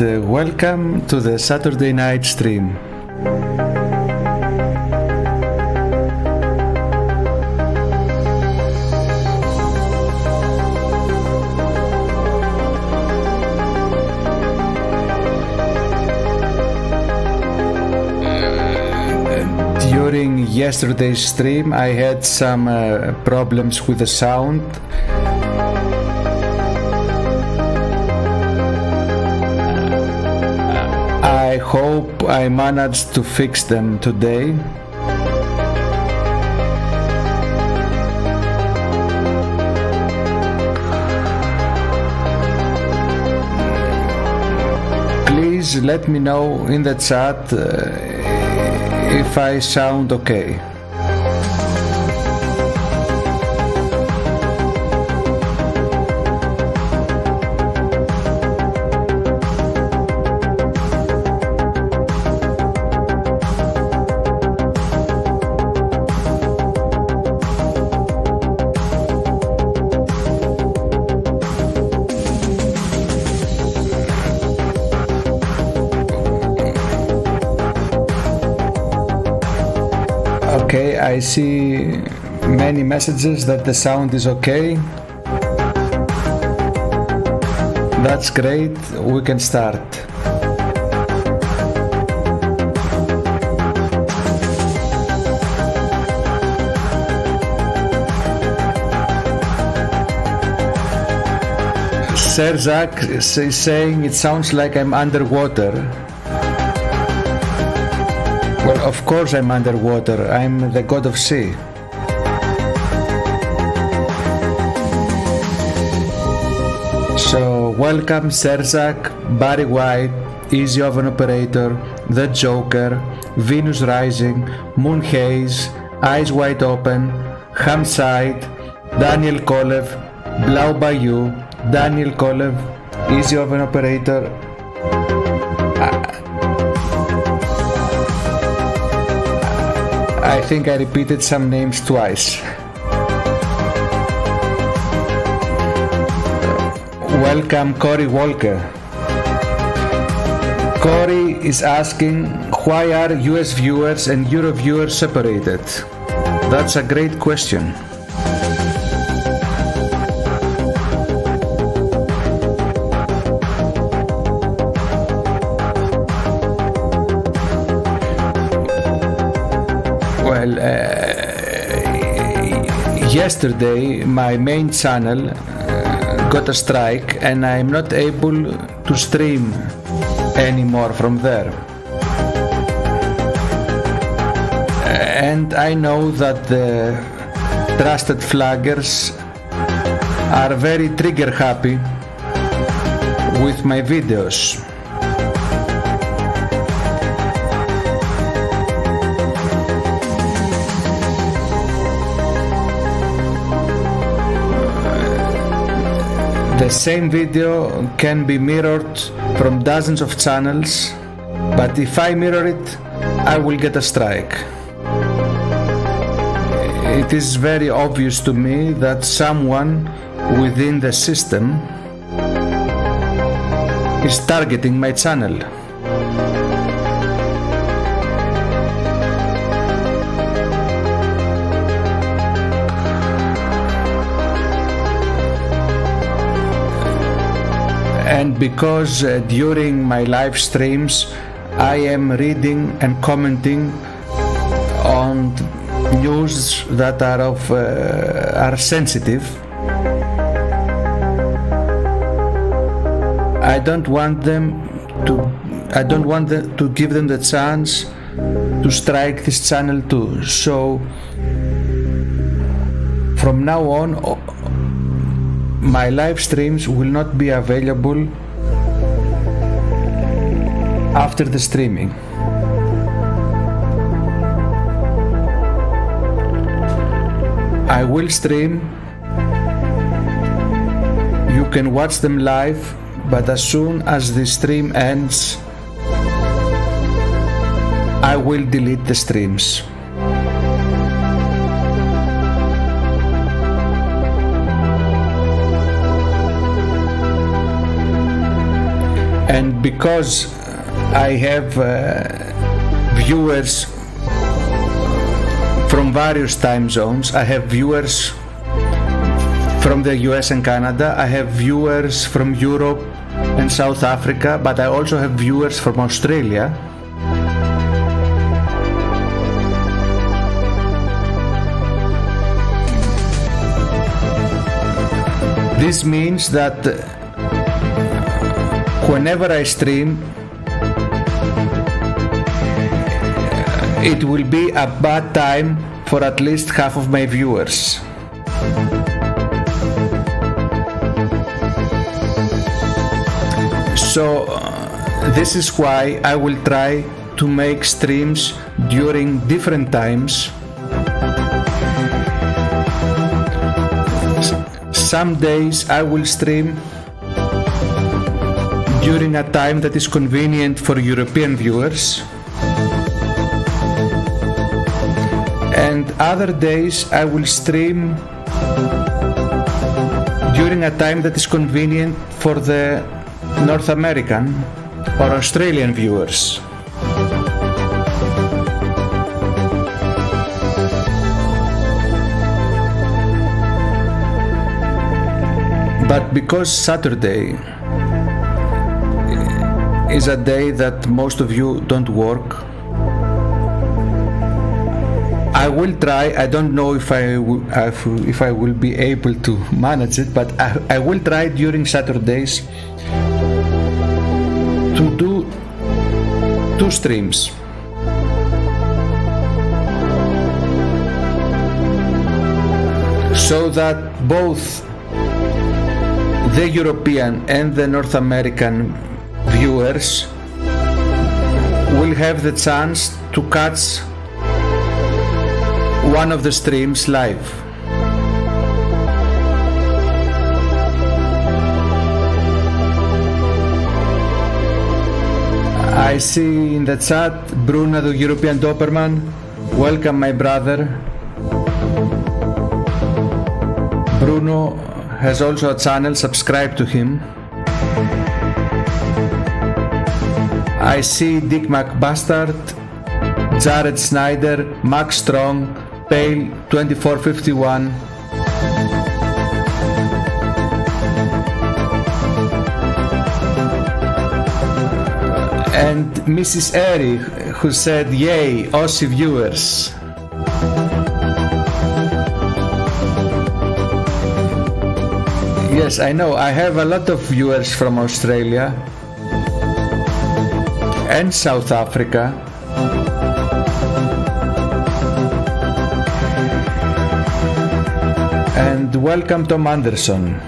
welcome to the Saturday night stream. During yesterday's stream I had some problems with the sound. I hope I managed to fix them today. Please let me know in the chat if I sound okay. Okay, I see many messages that the sound is okay. That's great, we can start. Sir Zach is saying it sounds like I'm underwater. Well, of course I'm underwater. I'm the god of sea. So, welcome Serzak, Barry White, Easy Oven Operator, The Joker, Venus Rising, Moon Haze, Eyes Wide Open, Hamside, Daniel Kolev, Blau Bayou, Daniel Kolev, Easy Oven Operator. I think I repeated some names twice. Welcome Cory Walker. Cory is asking, why are US viewers and Euro viewers separated? That's a great question. Yesterday my main channel got a strike and I'm not able to stream anymore from there. And I know that the trusted flaggers are very trigger happy with my videos. The same video can be mirrored from dozens of channels, but if I mirror it, I will get a strike. It is very obvious to me that someone within the system is targeting my channel. And because during my live streams I am reading and commenting on news that are sensitive, I don't want to give them the chance to strike this channel too. So from now on, my live streams will not be available after the streaming. I will stream, you can watch them live, but as soon as the stream ends, I will delete the streams. And because I have viewers from various time zones, I have viewers from the US and Canada, I have viewers from Europe and South Africa, but I also have viewers from Australia. This means that whenever I stream, it will be a bad time for at least half of my viewers. So this is why I will try to make streams during different times. Some days I will stream during a time that is convenient for European viewers, and other days I will stream during a time that is convenient for the North American or Australian viewers. But because Saturday is a day that most of you don't work, I will try. I don't know if I will be able to manage it, but I will try during Saturdays to do 2 streams. So that both the European and the North American viewers will have the chance to catch one of the streams live. I see in the chat Bruno, the European Doberman. Welcome, my brother. Bruno has also a channel, subscribe to him. I see Dick McBastard, Jared Snyder, Max Strong, Pale 2451. And Mrs. Airy, who said, yay, Aussie viewers. Yes, I know, I have a lot of viewers from Australia and South Africa. And welcome, Tom Anderson.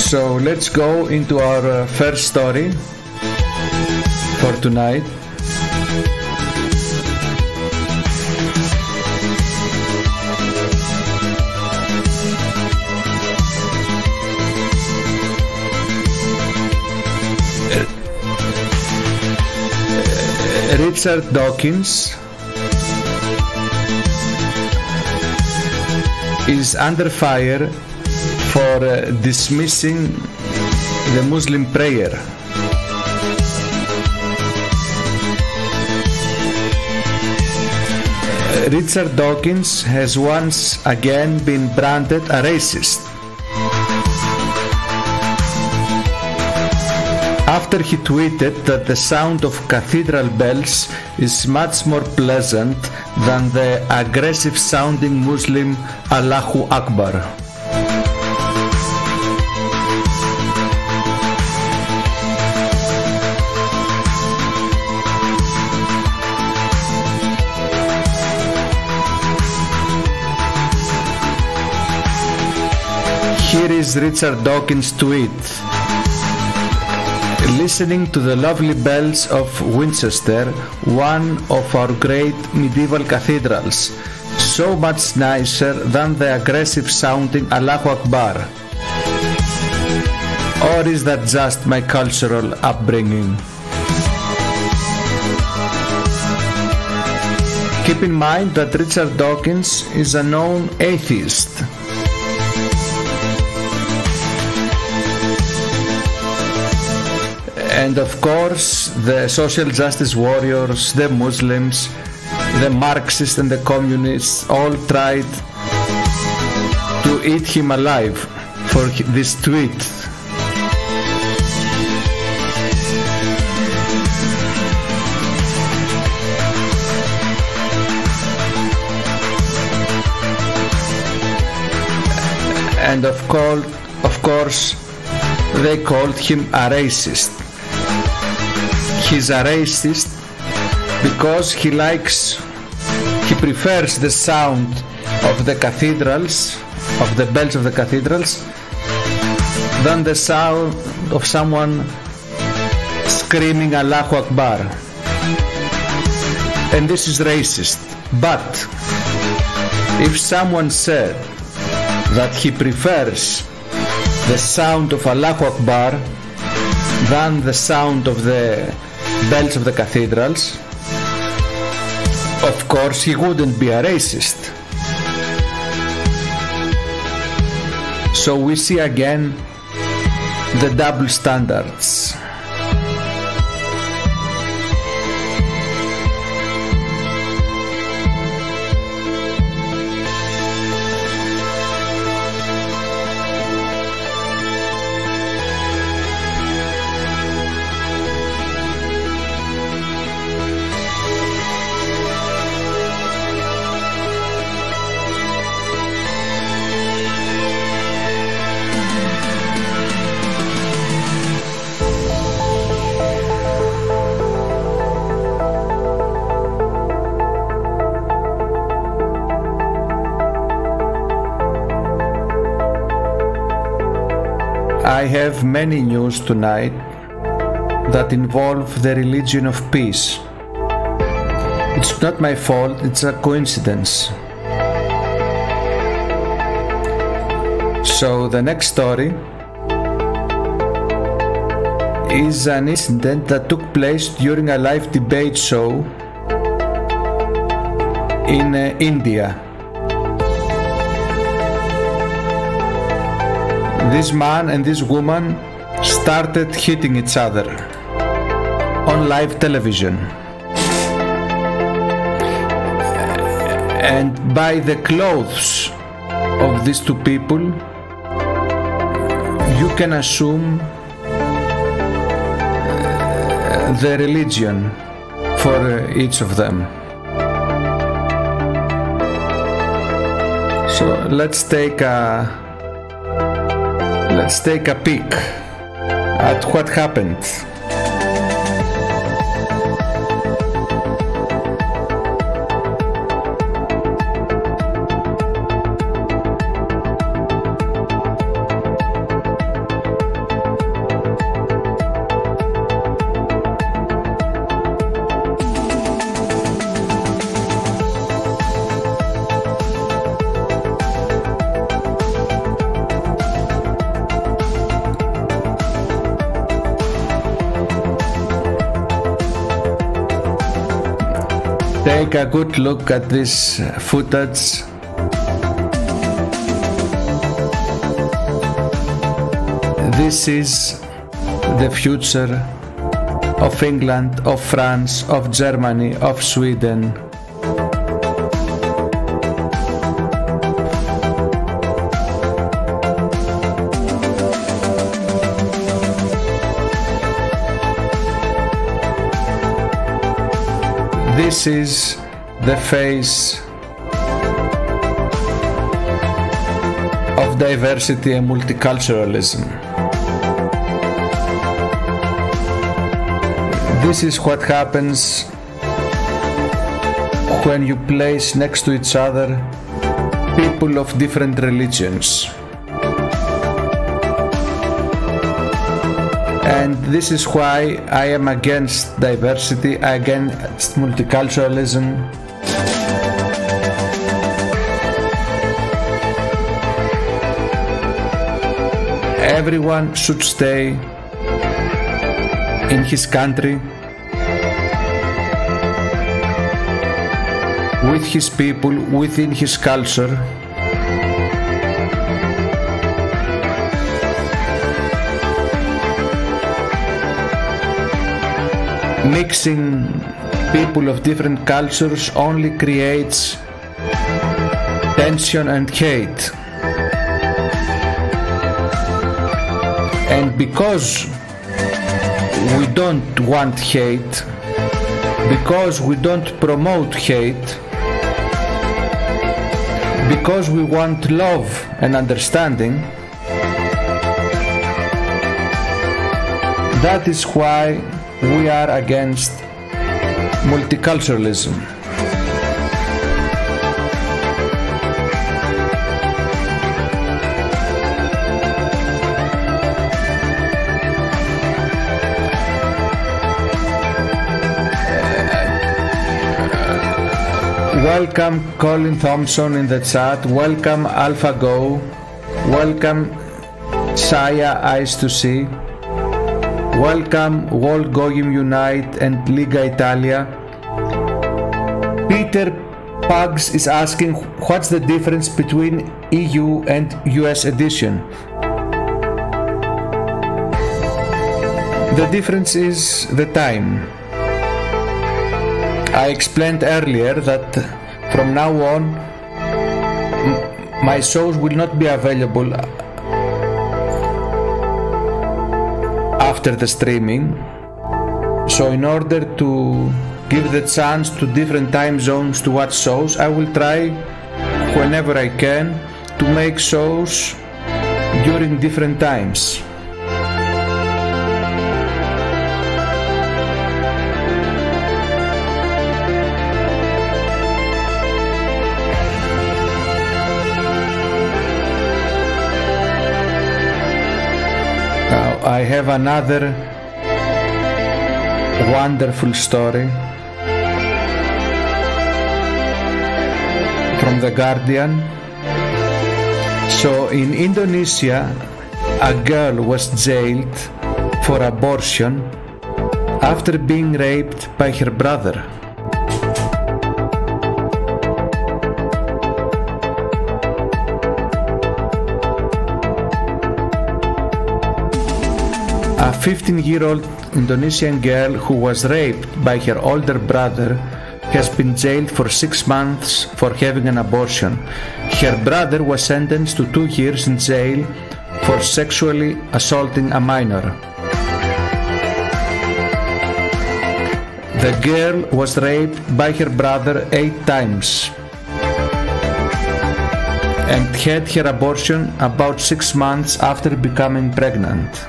So let's go into our first story for tonight. Richard Dawkins is under fire for dismissing the Muslim prayer. Richard Dawkins has once again been branded a racist after he tweeted that the sound of cathedral bells is much more pleasant than the aggressive sounding Muslim Allahu Akbar. Here is Richard Dawkins' tweet. Listening to the lovely bells of Winchester, one of our great medieval cathedrals, so much nicer than the aggressive sounding Allahu Akbar. Or is that just my cultural upbringing? Keep in mind that Richard Dawkins is a known atheist. And of course, the social justice warriors, the Muslims, the Marxists and the communists all tried to eat him alive for this tweet. And of course, they called him a racist. He's a racist because he prefers the sound of the cathedrals, of the bells of the cathedrals, than the sound of someone screaming Allahu Akbar. And this is racist. But if someone said that he prefers the sound of Allahu Akbar than the sound of the bells of the cathedrals, of course he wouldn't be a racist. So we see again the double standards. I have many news tonight that involve the religion of peace. It's not my fault, it's a coincidence. So the next story is an incident that took place during a live debate show in India. This man and this woman started hitting each other on live television. And by the clothes of these two people, you can assume the religion for each of them. So let's take a peek at what happened. Take a good look at this footage. This is the future of England, of France, of Germany, of Sweden. This is the face of diversity and multiculturalism. This is what happens when you place next to each other people of different religions. And this is why I am against diversity, against multiculturalism. Everyone should stay in his country, with his people, within his culture. Mixing people of different cultures only creates tension and hate. And because we don't want hate, because we don't promote hate, because we want love and understanding, that is why we are against multiculturalism. Welcome Colin Thompson in the chat, welcome AlphaGo, welcome Saya Eyes to See, welcome World Goyim Unite and Liga Italia. Peter Pugs is asking what's the difference between EU and US edition. The difference is the time. I explained earlier that from now on my shows will not be available after the streaming, so in order to give the chance to different time zones to watch shows, I will try whenever I can to make shows during different times. I have another wonderful story from The Guardian. So in Indonesia, a girl was jailed for abortion after being raped by her brother. A 15-year-old Indonesian girl who was raped by her older brother has been jailed for 6 months for having an abortion. Her brother was sentenced to 2 years in jail for sexually assaulting a minor. The girl was raped by her brother 8 times and had her abortion about 6 months after becoming pregnant.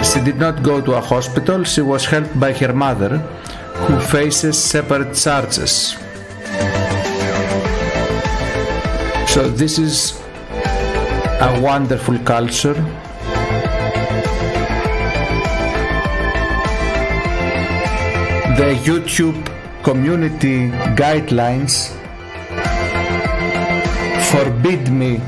She did not go to a hospital. She was helped by her mother, who faces separate charges. So this is a wonderful culture. The YouTube community guidelines forbid me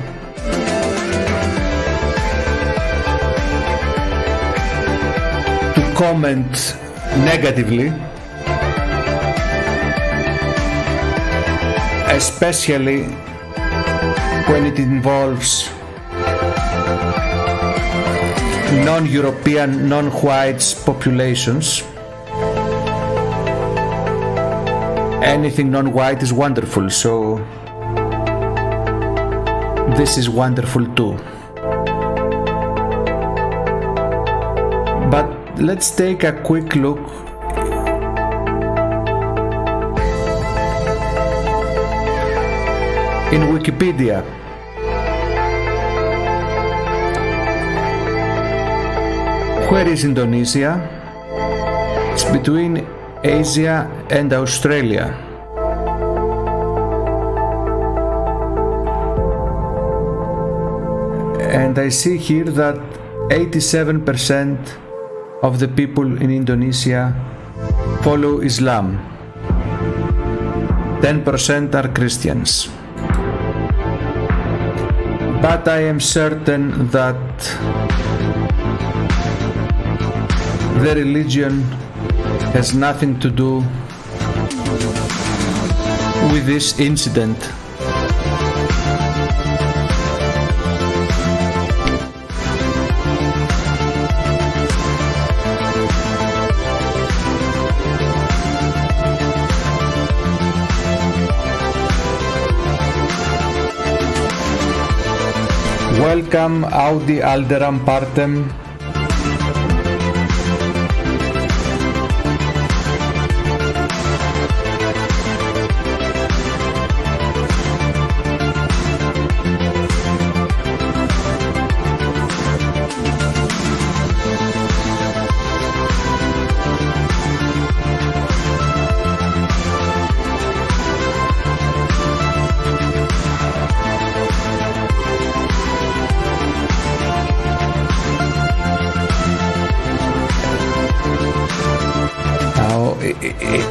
comment negatively, especially when it involves non-European, non-white populations. Anything non-white is wonderful, so this is wonderful too. But let's take a quick look in Wikipedia. Where is Indonesia? It's between Asia and Australia. And I see here that 87% of the people in Indonesia follow Islam. 10% are Christians. But I am certain that the religion has nothing to do with this incident. Welcome Audi Alderam Partem.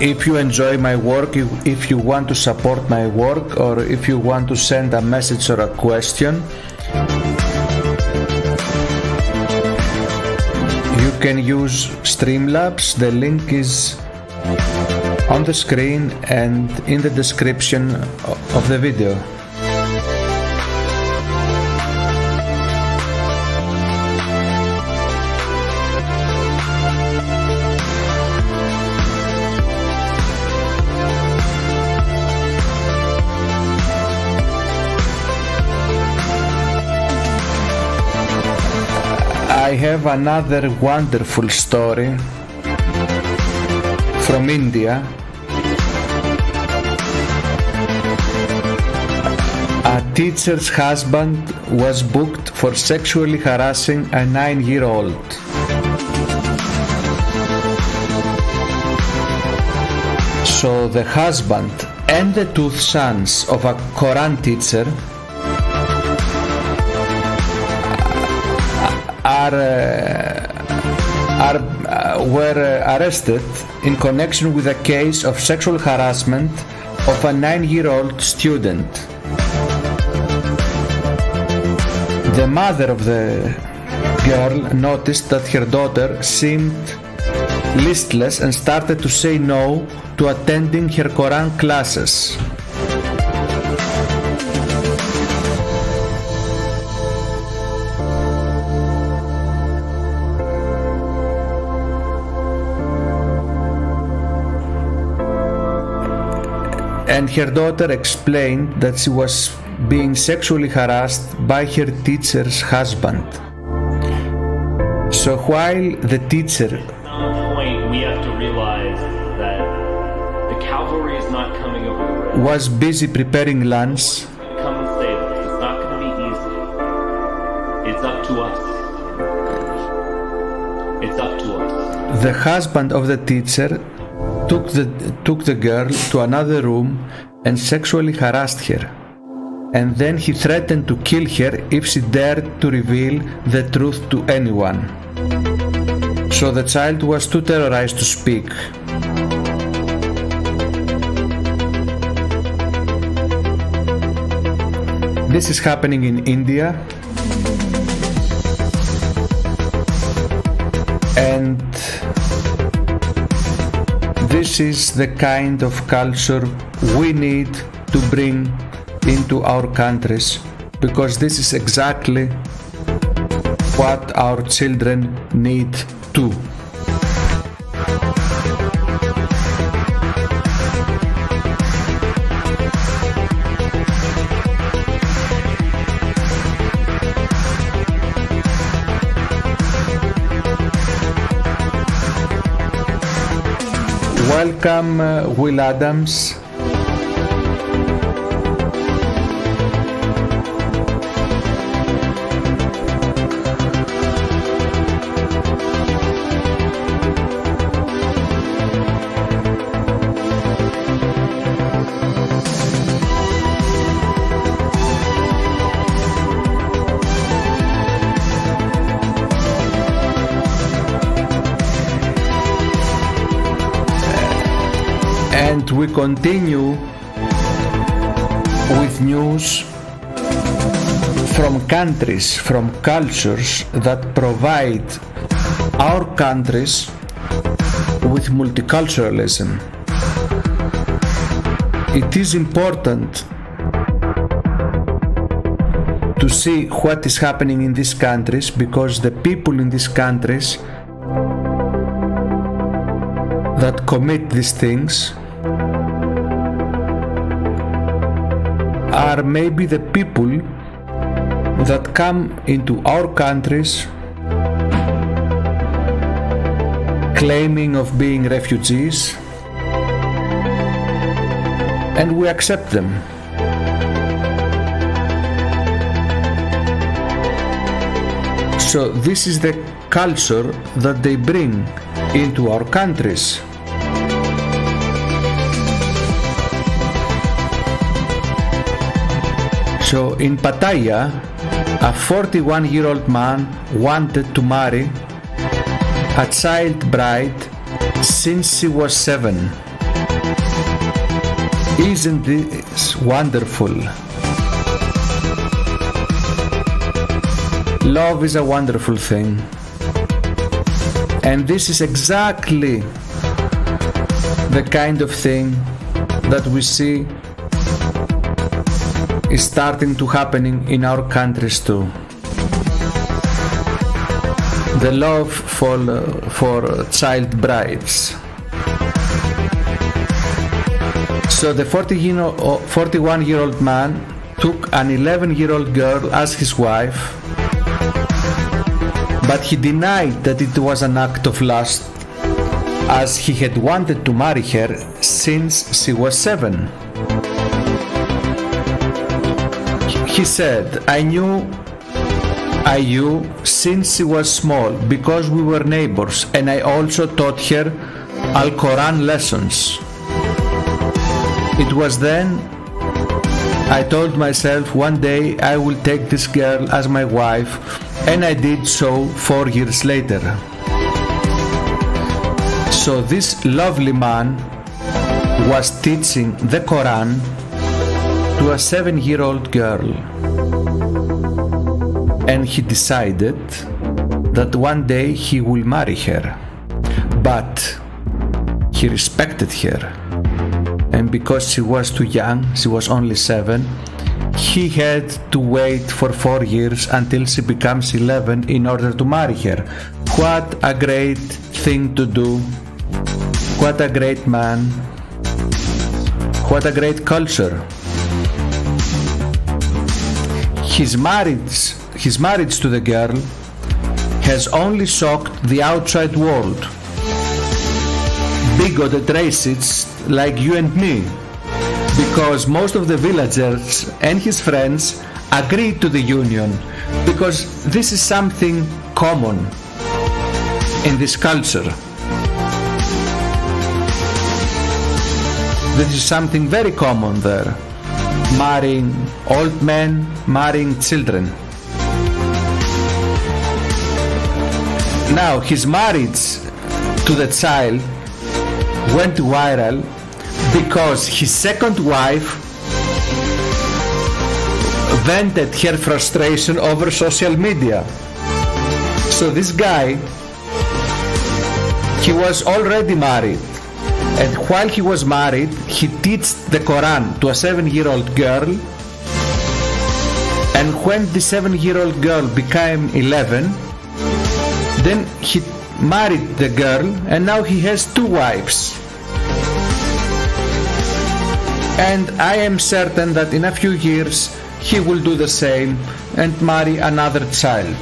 If you enjoy my work, if you want to support my work, or if you want to send a message or a question, you can use Streamlabs. The link is on the screen and in the description of the video. I have another wonderful story from India. A teacher's husband was booked for sexually harassing a 9-year-old. So the husband and the two sons of a Quran teacher were arrested in connection with a case of sexual harassment of a 9-year-old student. The mother of the girl noticed that her daughter seemed listless and started to say no to attending her Quran classes. And her daughter explained that she was being sexually harassed by her teacher's husband. So while the teacher we have to realize that the cavalry is not coming over the road. Was busy preparing lunch, Come and save us. It's not going to be easy. It's up to us. It's up to us. the husband of the teacher took the girl to another room and sexually harassed her. And then he threatened to kill her if she dared to reveal the truth to anyone. So the child was too terrorized to speak. This is happening in India, and this is the kind of culture we need to bring into our countries, because this is exactly what our children need too. Welcome, Will Adams. And we continue with news from countries, from cultures that provide our countries with multiculturalism. It is important to see what is happening in these countries, because the people in these countries that commit these things are maybe the people that come into our countries claiming of being refugees, and we accept them. So this is the culture that they bring into our countries. So in Pattaya, a 41-year-old man wanted to marry a child bride since she was 7. Isn't this wonderful? Love is a wonderful thing, and this is exactly the kind of thing that we see is starting to happening in our countries too. The love for child brides. So the 41-year-old man took an 11-year-old girl as his wife, but he denied that it was an act of lust, as he had wanted to marry her since she was 7. He said, I knew since she was small because we were neighbors, and I also taught her Al-Quran lessons. It was then I told myself one day I will take this girl as my wife, and I did so 4 years later. So this lovely man was teaching the Quran to a 7-year-old girl, and he decided that one day he will marry her, but he respected her, and because she was too young, she was only 7, he had to wait for 4 years until she becomes 11 in order to marry her. What a great thing to do, what a great man, what a great culture. His marriage to the girl has only shocked the outside world, bigoted racists like you and me, because most of the villagers and his friends agreed to the union, because this is something common in this culture. This is something very common there. Marrying old men, marrying children. Now his marriage to the child went viral because his second wife vented her frustration over social media. So this guy, he was already married, and while he was married, he taught the Quran to a 7-year-old girl, and when the 7-year-old girl became 11, then he married the girl, and now he has 2 wives. And I am certain that in a few years he will do the same and marry another child.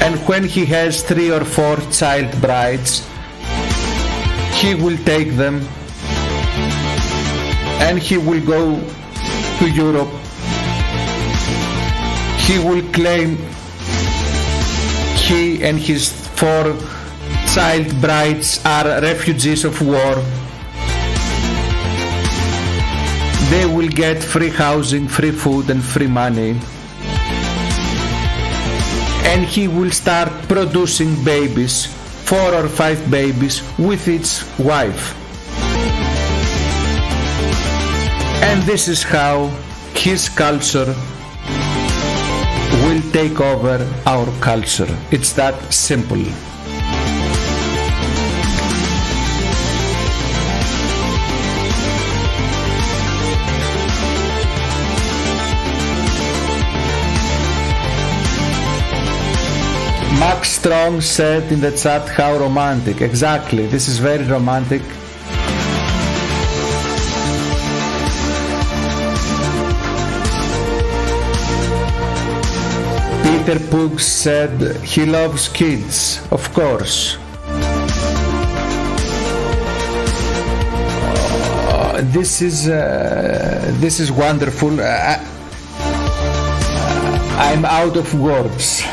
And when he has 3 or 4 child brides, he will take them and he will go to Europe. He will claim he and his 4 child brides are refugees of war. They will get free housing, free food and free money. And he will start producing babies 4 or 5 babies with its wife. And this is how his culture will take over our culture. It's that simple. Max Strong said in the chat, how romantic. Exactly, this is very romantic. Peter Pug said he loves kids, of course. This is wonderful. I'm out of words.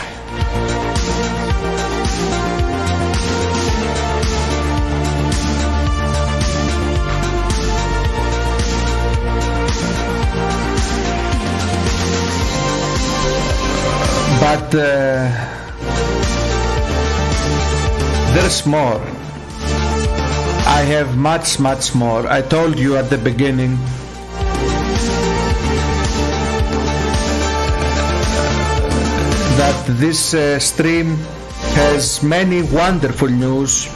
But there's more. I have much more. I told you at the beginning that this stream has many wonderful news,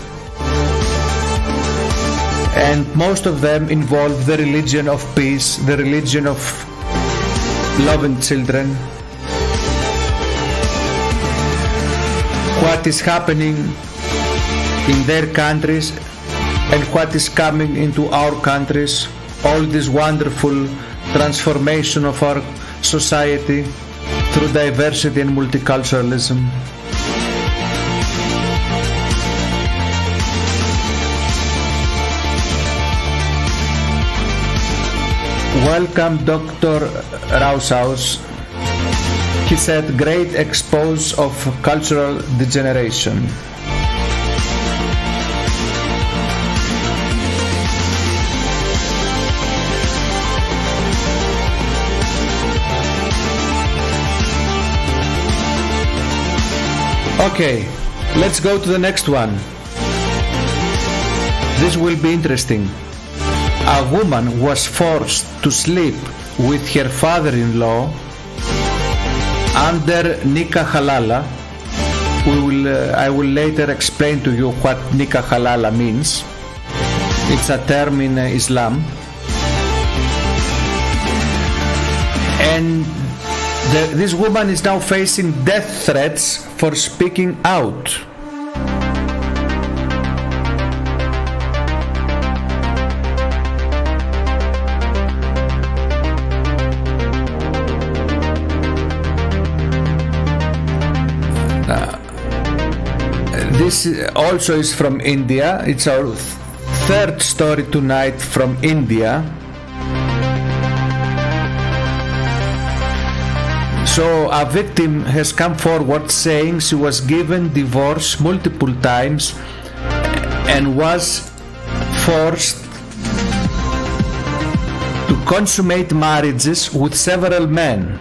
and most of them involve the religion of peace, the religion of loving children. What is happening in their countries and what is coming into our countries, all this wonderful transformation of our society through diversity and multiculturalism. Welcome, Dr. Raushaus. He said, great expose of cultural degeneration. Okay, let's go to the next one. This will be interesting. A woman was forced to sleep with her father-in-law under nikah halala. I will later explain to you what nikah halala means. It's a term in Islam. And this woman is now facing death threats for speaking out. This also is from India. It's our third story tonight from India. So a victim has come forward saying she was given divorce multiple times and was forced to consummate marriages with several men.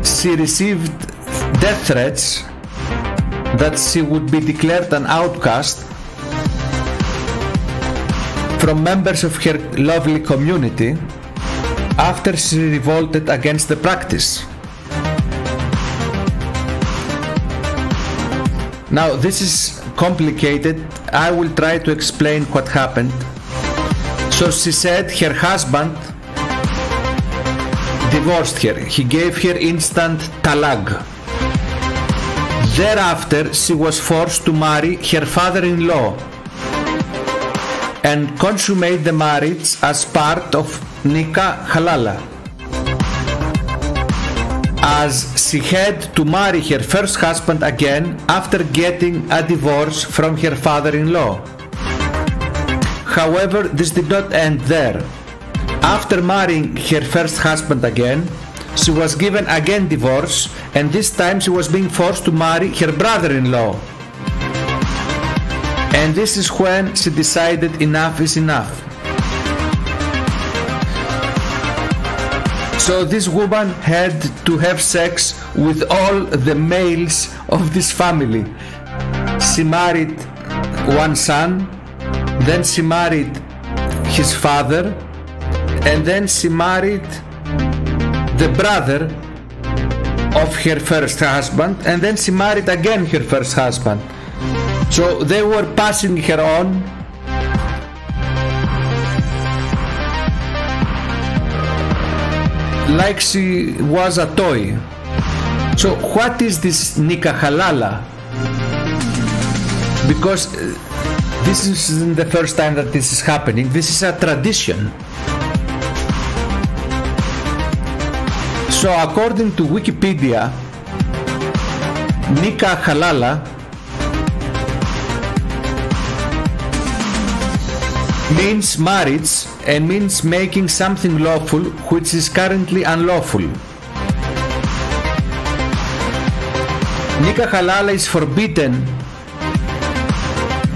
She received death threats that she would be declared an outcast from members of her lovely community after she revolted against the practice. Now this is complicated. I will try to explain what happened. So she said her husband divorced her. He gave her instant talag. Thereafter, she was forced to marry her father-in-law and consummate the marriage as part of nikah halala, as she had to marry her first husband again after getting a divorce from her father-in-law. However, this did not end there. After marrying her first husband again, she was given again divorce, and this time she was being forced to marry her brother-in-law. And this is when she decided enough is enough. So this woman had to have sex with all the males of this family. She married one son, then she married his father, and then she married the brother of her first husband, and then she married again her first husband. So they were passing her on like she was a toy. So what is this nikah halala? Because this isn't the first time that this is happening. This is a tradition. So according to Wikipedia, nikah halala means marriage and means making something lawful which is currently unlawful. Nikah halala is forbidden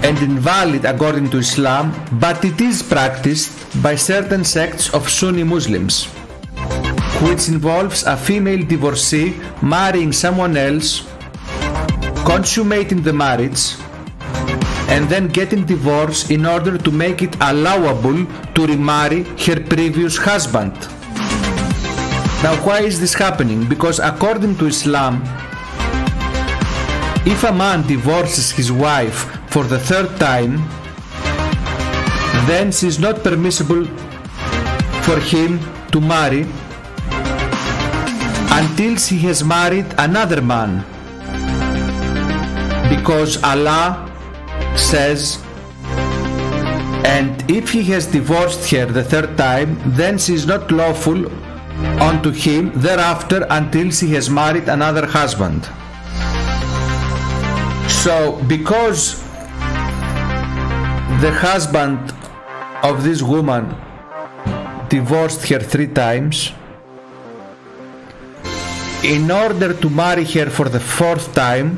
and invalid according to Islam, but it is practiced by certain sects of Sunni Muslims, which involves a female divorcee marrying someone else, consummating the marriage, and then getting divorced in order to make it allowable to remarry her previous husband. Now, why is this happening? Because according to Islam, if a man divorces his wife for the third time, then it is not permissible for him to marry until she has married another man, because Allah says, and if he has divorced her the third time, then she is not lawful unto him thereafter until she has married another husband. So because the husband of this woman divorced her 3 times, in order to marry her for the 4th time,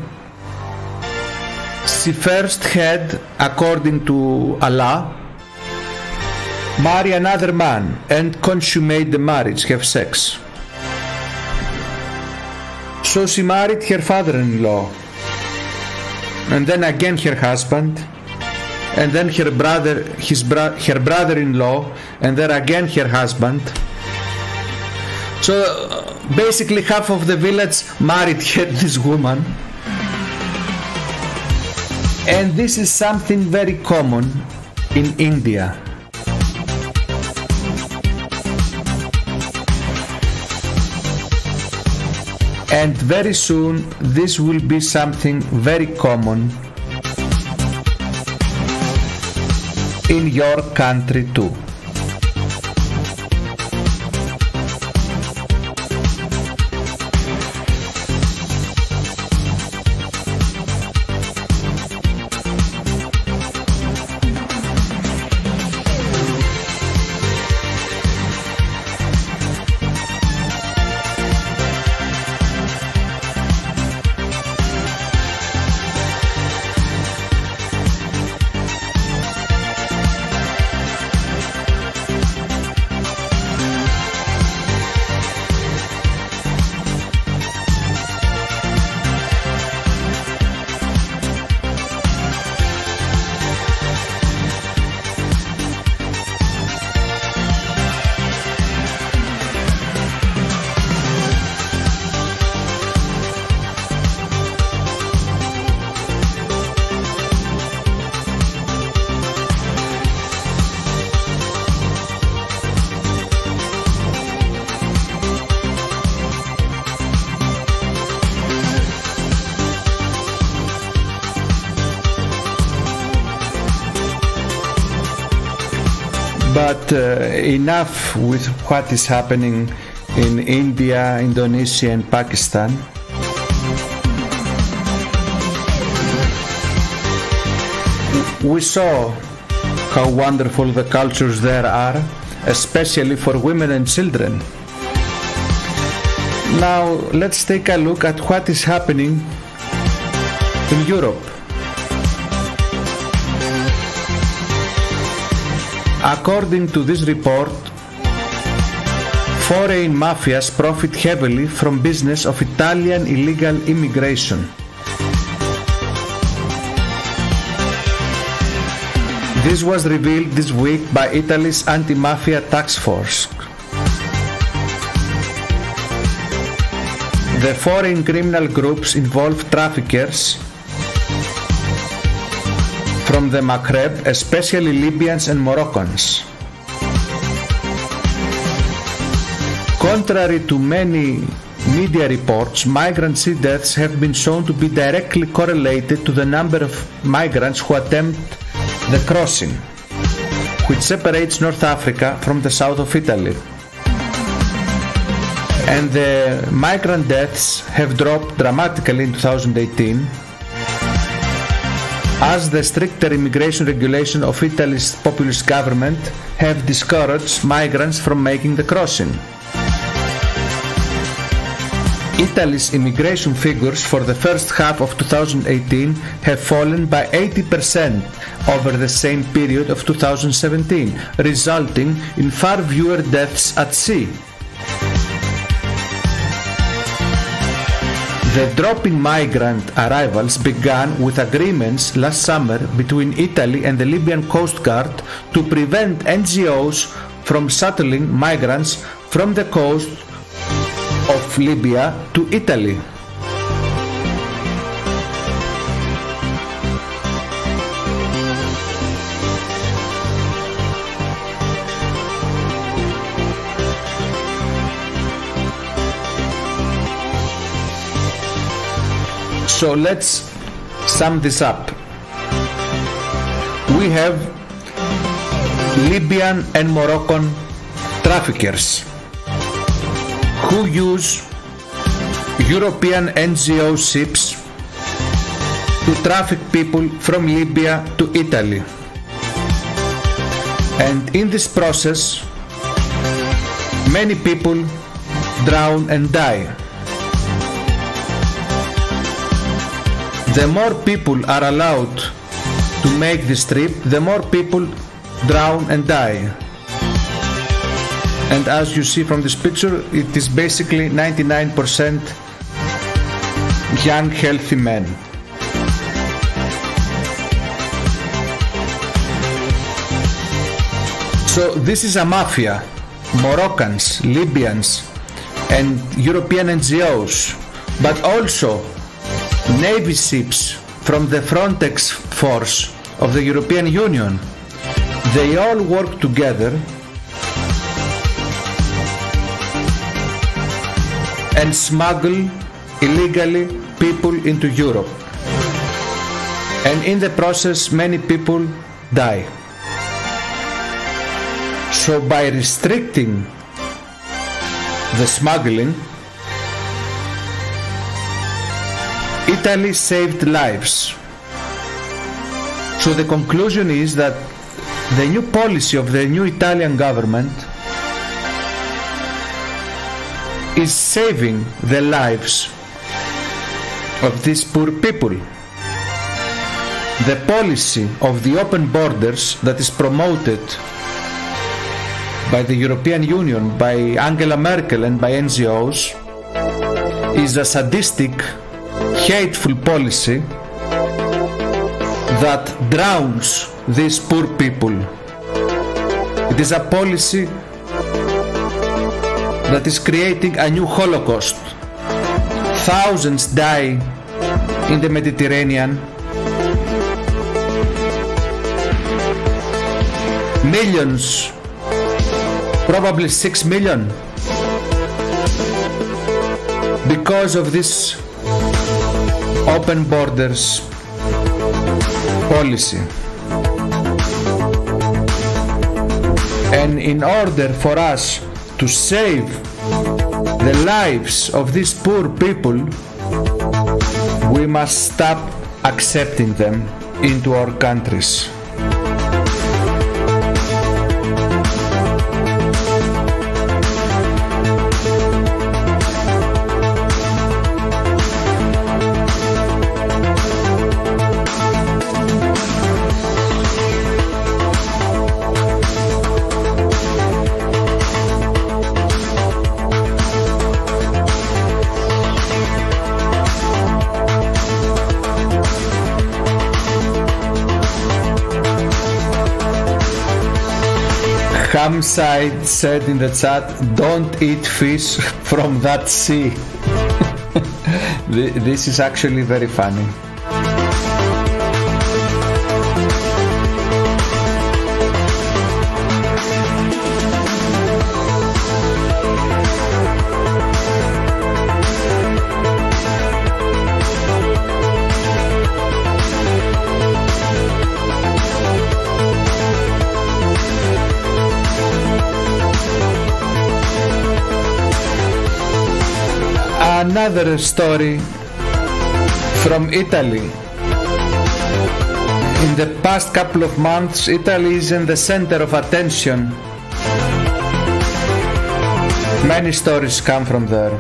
she first had, according to Allah, marry another man and consummate the marriage, have sex. So she married her father-in-law, and then again her husband, and then her brother-in-law, and then again her husband. So basically half of the village married this woman. And this is something very common in India. And very soon this will be something very common in your country too. But enough with what is happening in India, Indonesia and Pakistan. We saw how wonderful the cultures there are, especially for women and children. Now let's take a look at what is happening in Europe. According to this report Foreign mafias profit heavily from business of Italian illegal immigration. This was revealed this week by Italy's anti-mafia task force. The foreign criminal groups involve traffickers from the Maghreb, especially Libyans and Moroccans. Contrary to many media reports, migrant sea deaths have been shown to be directly correlated to the number of migrants who attempt the crossing, which separates North Africa from the south of Italy. And the migrant deaths have dropped dramatically in 2018 as the stricter immigration regulation of Italy's populist government have discouraged migrants from making the crossing. Italy's immigration figures for the first half of 2018 have fallen by 80% over the same period of 2017, resulting in far fewer deaths at sea. The drop in migrant arrivals began with agreements last summer between Italy and the Libyan Coast Guard to prevent NGOs from shuttling migrants from the coast of Libya to Italy. So let's sum this up. We have Libyan and Moroccan traffickers who use European NGO ships to traffic people from Libya to Italy. And in this process, many people drown and die. The more people are allowed to make this trip, the more people drown and die. And as you see from this picture, it is basically 99% young, healthy men. So this is a mafia. Moroccans, Libyans, and European NGOs, but also Navy ships from the Frontex force of the European Union. They all work together and smuggle illegally people into Europe. And in the process, many people die. So by restricting the smuggling, Italy saved lives. So the conclusion is that the new policy of the new Italian government is saving the lives of these poor people. The policy of the open borders that is promoted by the European Union, by Angela Merkel and by NGOs is a sadistic, hateful policy that drowns these poor people. It is a policy that is creating a new Holocaust. Thousands die in the Mediterranean. Millions, probably 6 million, because of this open borders policy. And in order for us to save the lives of these poor people, we must stop accepting them into our countries. Hamside said in the chat, don't eat fish from that sea. This is actually very funny. Another story from Italy. In the past couple of months, Italy is in the center of attention. Many stories come from there.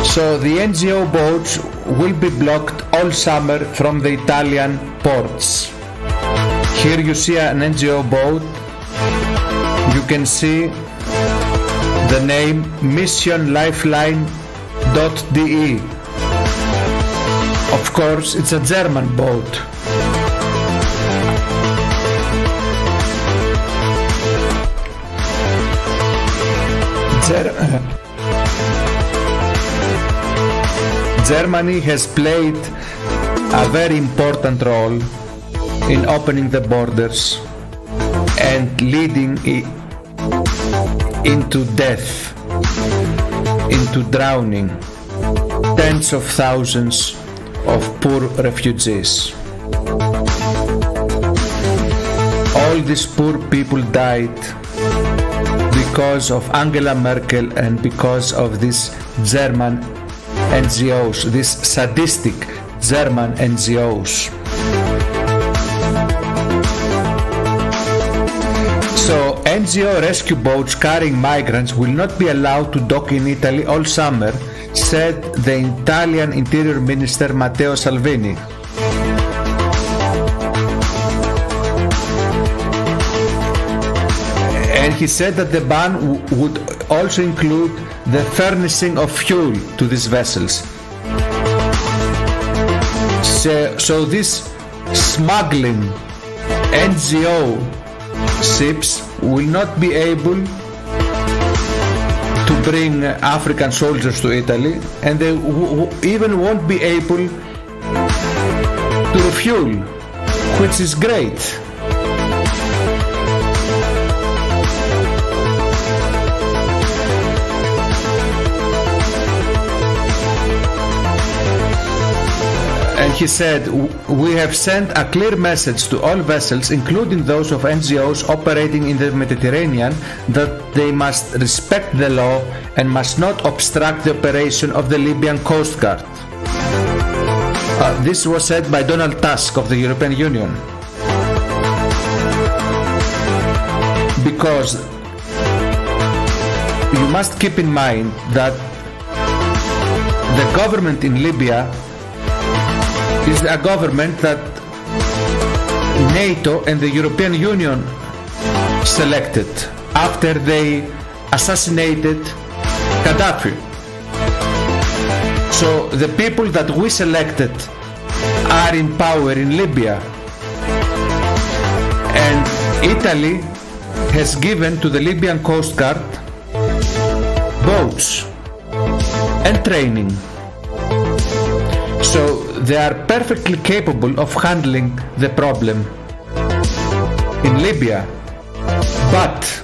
So the NGO boats will be blocked all summer from the Italian ports. Here you see an NGO boat. You can see the name missionlifeline.de. Of course, it's a German boat. Germany has played a very important role in opening the borders and leading into death, into drowning, tens of thousands of poor refugees. All these poor people died because of Angela Merkel and because of these German NGOs, these sadistic German NGOs. So NGO rescue boats carrying migrants will not be allowed to dock in Italy all summer, said the Italian Interior Minister Matteo Salvini. And he said that the ban would also include the furnishing of fuel to these vessels. So this smuggling NGO ships will not be able to bring African soldiers to Italy, and they even won't be able to refuel, which is great. And he said, we have sent a clear message to all vessels, including those of NGOs operating in the Mediterranean, that they must respect the law and must not obstruct the operation of the Libyan Coast Guard. This was said by Donald Tusk of the European Union. Because you must keep in mind that the government in Libya is a government that NATO and the European Union selected after they assassinated Gaddafi. So the people that we selected are in power in Libya, and Italy has given to the Libyan Coast Guard boats and training. So they are perfectly capable of handling the problem in Libya. But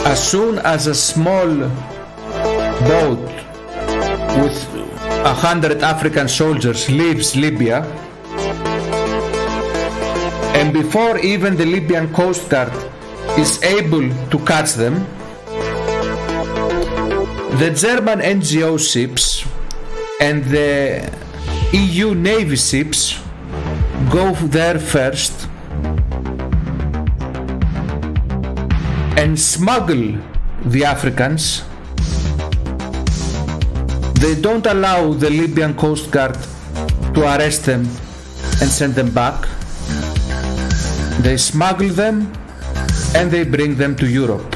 as soon as a small boat with 100 African soldiers leaves Libya, and before even the Libyan Coast Guard is able to catch them, the German NGO ships and the EU Navy ships go there first and smuggle the Africans. They don't allow the Libyan Coast Guard to arrest them and send them back. They smuggle them and they bring them to Europe.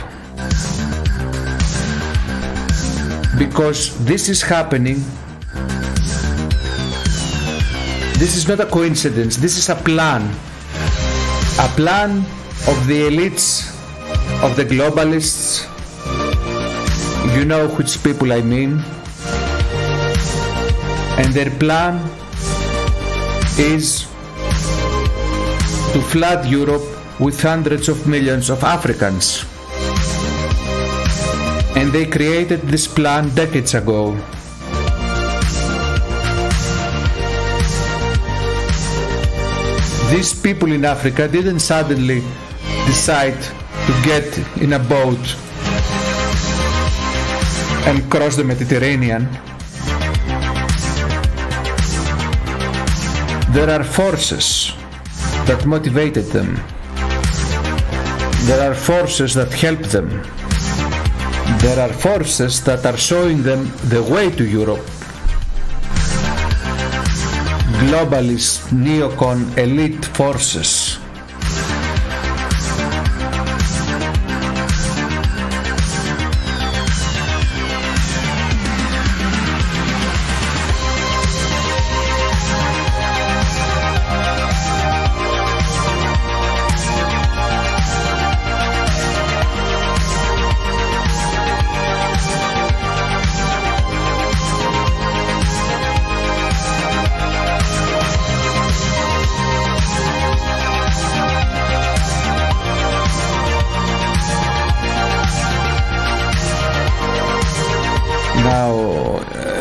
Because this is happening. This is not a coincidence, this is a plan. a plan of the elites, of the globalists. You know which people I mean. And their plan is to flood Europe with hundreds of millions of Africans. And they created this plan decades ago. These people in Africa didn't suddenly decide to get in a boat and cross the Mediterranean. There are forces that motivated them. There are forces that help them. There are forces that are showing them the way to Europe. Globalist, neocon, elite forces.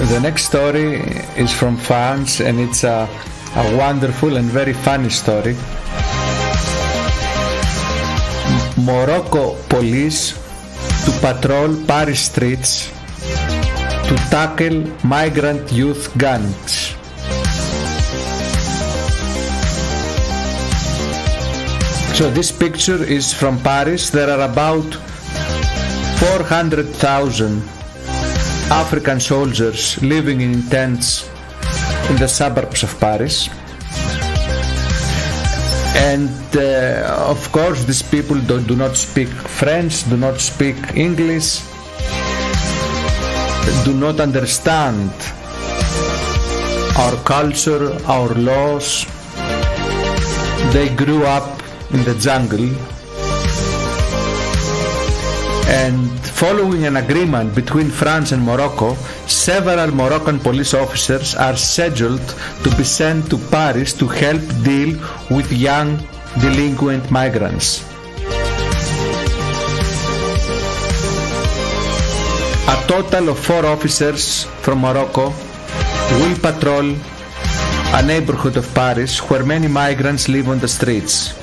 The next story is from France, and it's a wonderful and very funny story. Morocco police to patrol Paris streets to tackle migrant youth gangs. So this picture is from Paris. There are about 400,000 African soldiers living in tents in the suburbs of Paris. And of course these people do not speak French, do not speak English, do not understand our culture, our laws. They grew up in the jungle. And following an agreement between France and Morocco, several Moroccan police officers are scheduled to be sent to Paris to help deal with young delinquent migrants. A total of 4 officers from Morocco will patrol a neighborhood of Paris where many migrants live on the streets,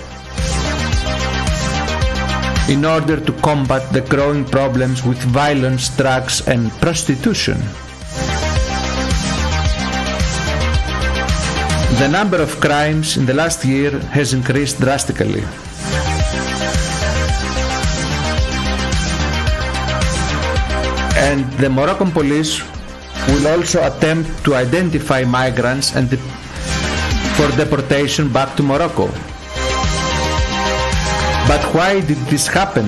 in order to combat the growing problems with violence, drugs, and prostitution. The number of crimes in the last year has increased drastically. And the Moroccan police will also attempt to identify migrants and for deportation back to Morocco. But why did this happen?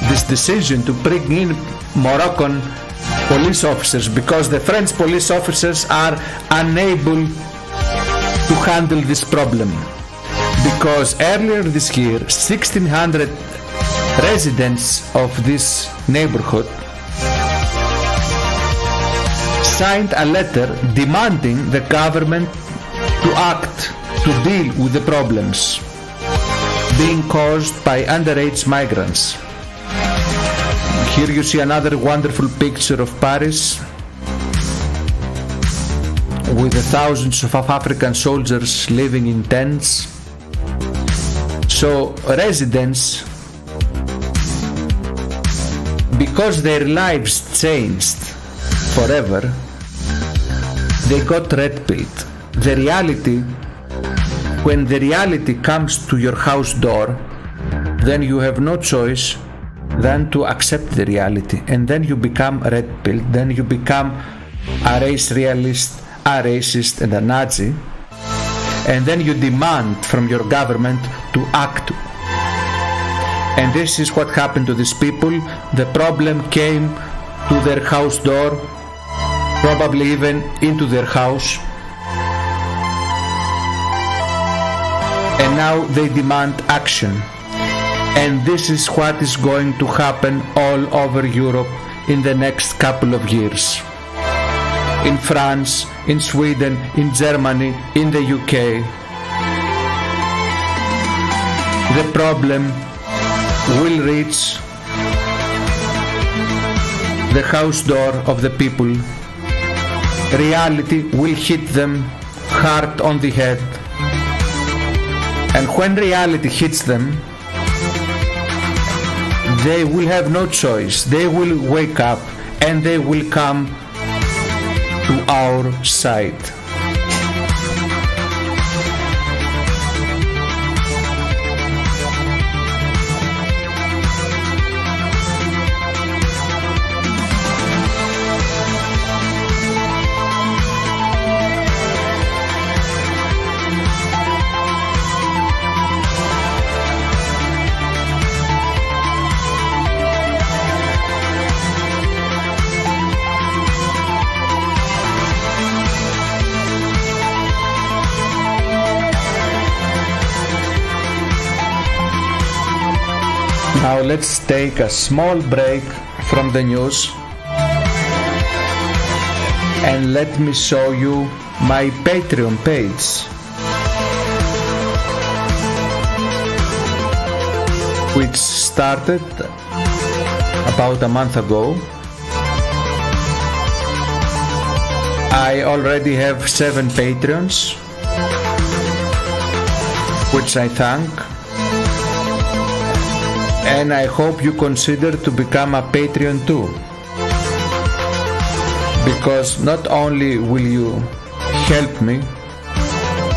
This decision to bring in Moroccan police officers? Because the French police officers are unable to handle this problem. Because earlier this year, 1,600 residents of this neighborhood signed a letter demanding the government to act to deal with the problems being caused by underage migrants. Here you see another wonderful picture of Paris with the thousands of African soldiers living in tents. So residents, because their lives changed forever, they got red-pilled. The reality, when the reality comes to your house door, then you have no choice than to accept the reality, and then you become red-pilled, then you become a race realist, a racist, and a Nazi, and then you demand from your government to act. And this is what happened to these people. The problem came to their house door, probably even into their house. and now they demand action. And this is what is going to happen all over Europe in the next couple of years. In France, in Sweden, in Germany, in the UK. The problem will reach the house door of the people. Reality will hit them hard on the head. And when reality hits them, they will have no choice. They will wake up and they will come to our side. Now let's take a small break from the news and let me show you my Patreon page. Which started about a month ago. I already have 7 Patreons, which I thank. And I hope you consider to become a Patreon too, because not only will you help me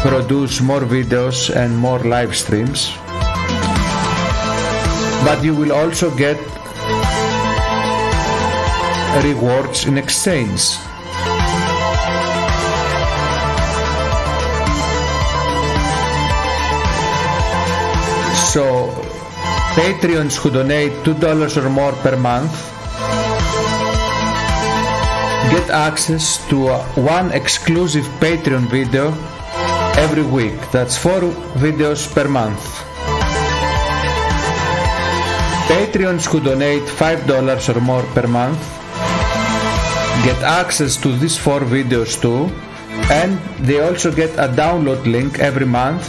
produce more videos and more live streams, but you will also get rewards in exchange. So Patreons who donate $2 or more per month get access to one exclusive Patreon video every week. That's 4 videos per month. Patreons who donate $5 or more per month get access to these 4 videos too, and they also get a download link every month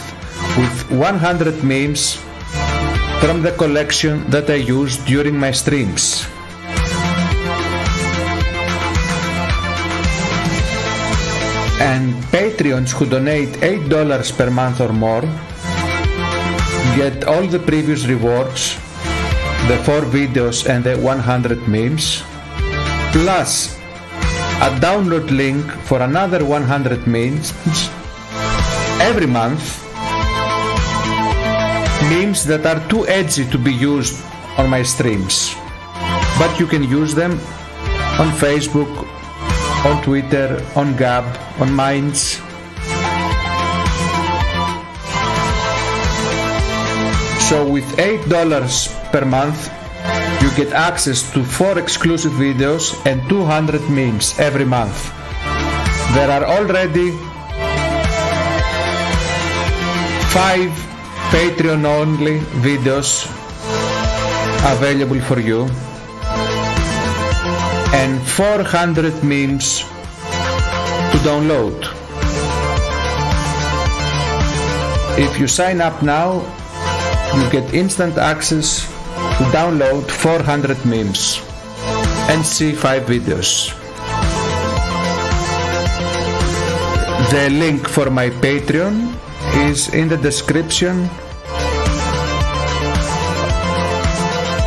with 100 memes from the collection that I use during my streams. And Patreons who donate $8 per month or more get all the previous rewards, the 4 videos and the 100 memes, plus a download link for another 100 memes every month. Memes that are too edgy to be used on my streams, but you can use them on Facebook, on Twitter, on Gab, on Minds. So with $8 per month you get access to 4 exclusive videos and 200 memes every month. There are already 5 Patreon only videos available for you and 400 memes to download. If you sign up now, you get instant access to download 400 memes and see 5 videos. The link for my Patreon is in the description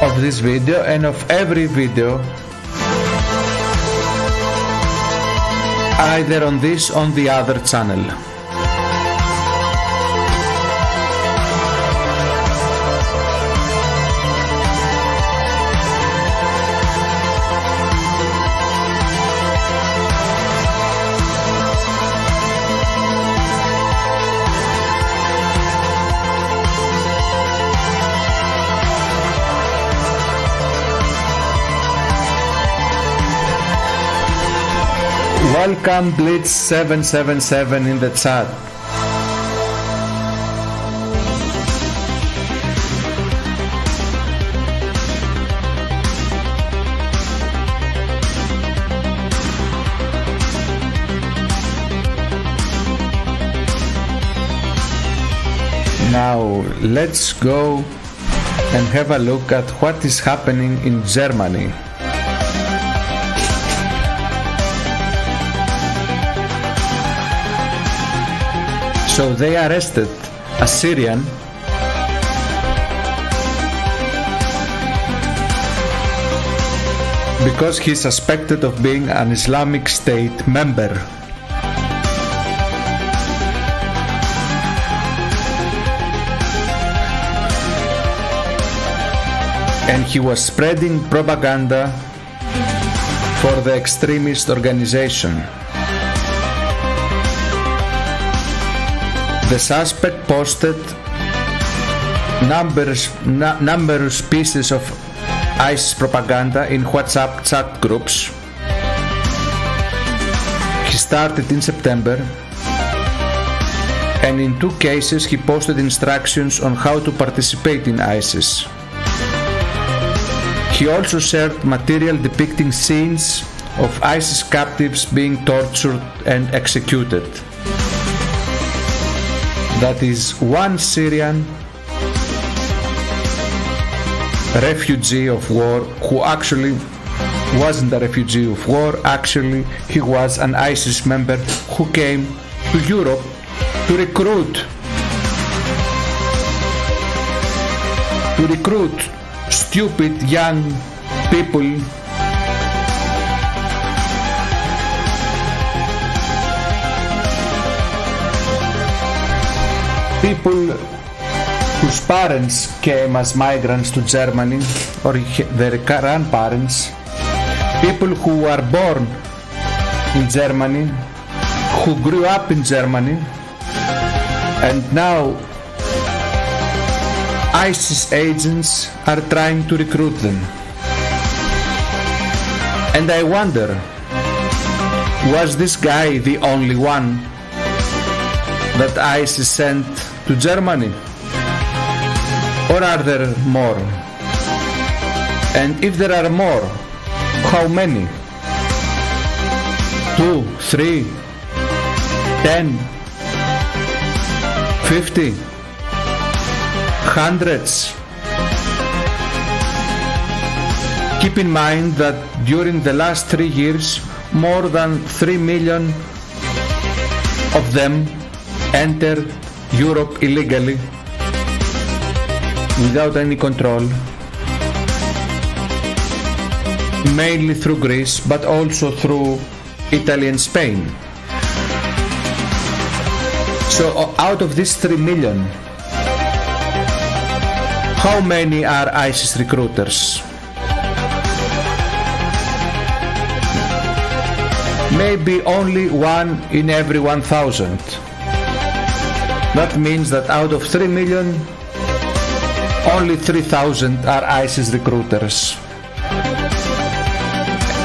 of this video and of every video, either on this or on the other channel. Welcome Blitz777 in the chat. Now let's go and have a look at what is happening in Germany. So they arrested a Syrian because he's suspected of being an Islamic State member. And he was spreading propaganda for the extremist organization. The suspect posted numerous pieces of ISIS propaganda in WhatsApp chat groups. He started in September, and in 2 cases he posted instructions on how to participate in ISIS. He also shared material depicting scenes of ISIS captives being tortured and executed. That is one Syrian refugee of war who actually wasn't a refugee of war. Actually, he was an ISIS member who came to Europe to recruit stupid young people whose parents came as migrants to Germany, or their grandparents, people who were born in Germany, who grew up in Germany, and now ISIS agents are trying to recruit them. And I wonder, was this guy the only one that ISIS sent to Germany? Or are there more? And if there are more, how many? 2, 3, 10, 50, hundreds? Keep in mind that during the last 3 years, more than 3 million of them entered Europe illegally, without any control, mainly through Greece, but also through Italy and Spain. So out of these 3 million, how many are ISIS recruiters? Maybe only 1 in every 1,000. That means that out of 3 million, only 3,000 are ISIS recruiters.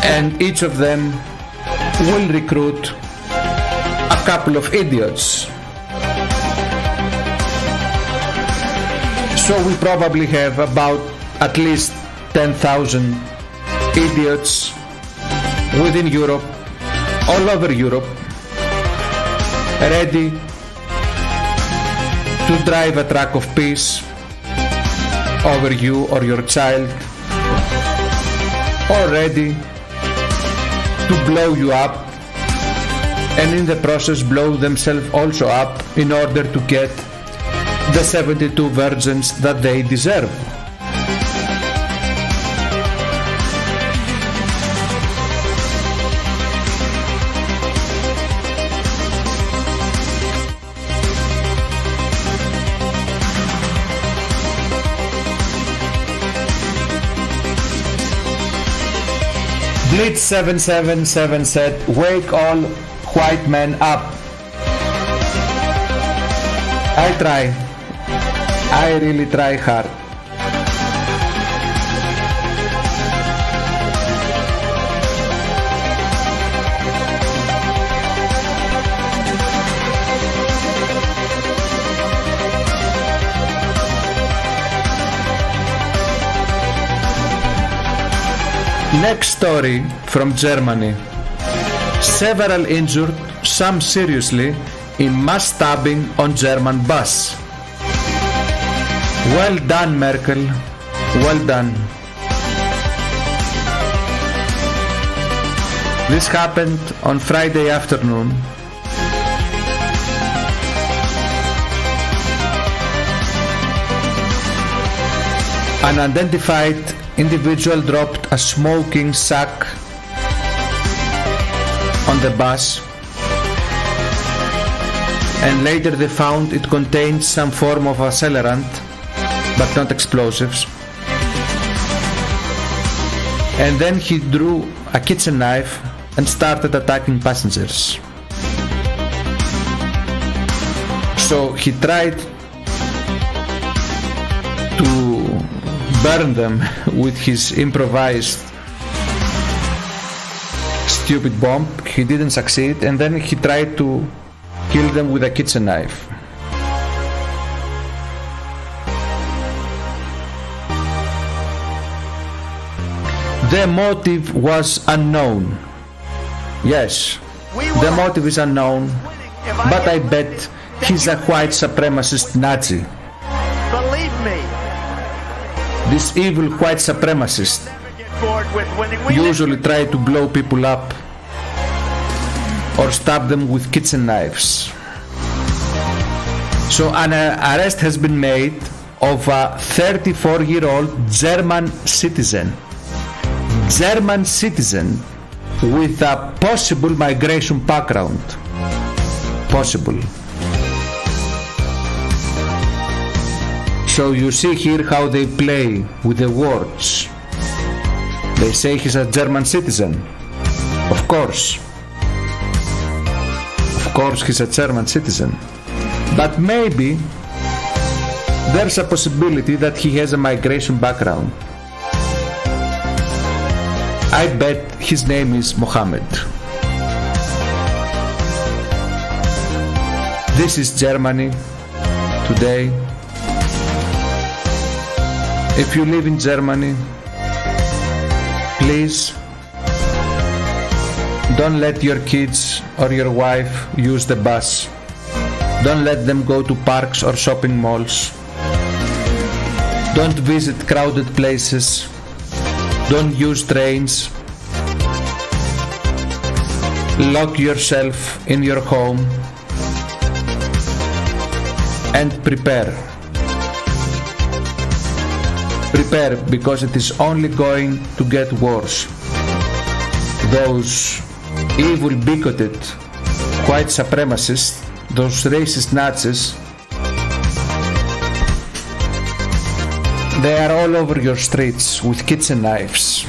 And each of them will recruit a couple of idiots. So we probably have about at least 10,000 idiots within Europe, all over Europe, ready to drive a truck of peace over you or your child, or ready to blow you up, and in the process blow themselves also up in order to get the 72 virgins that they deserve. Blitz 777 said, "Wake all white men up." I try. I really try hard. Next story from Germany. Several injured, some seriously, in mass stabbing on German bus. Well done, Merkel. Well done. This happened on Friday afternoon. An unidentified individual dropped a smoking sack on the bus, and later they found it contained some form of accelerant, but not explosives. And then he drew a kitchen knife and started attacking passengers. So he tried to burn them with his improvised stupid bomb. He didn't succeed, and then he tried to kill them with a kitchen knife. The motive was unknown. Yes, the motive is unknown, but I bet he's a white supremacist Nazi. Believe me. This evil white supremacist usually try to blow people up or stab them with kitchen knives. So an arrest has been made of a 34-year-old German citizen with a possible migration background. Possible. So you see here how they play with the words. They say he's a German citizen. Of course. Of course he's a German citizen. But maybe there's a possibility that he has a migration background. I bet his name is Mohammed. This is Germany today. If you live in Germany, please don't let your kids or your wife use the bus. Don't let them go to parks or shopping malls. Don't visit crowded places. Don't use trains. Lock yourself in your home and prepare. Prepare, because it is only going to get worse. Those evil, bigoted, white supremacists, those racist Nazis, they are all over your streets with kitchen knives.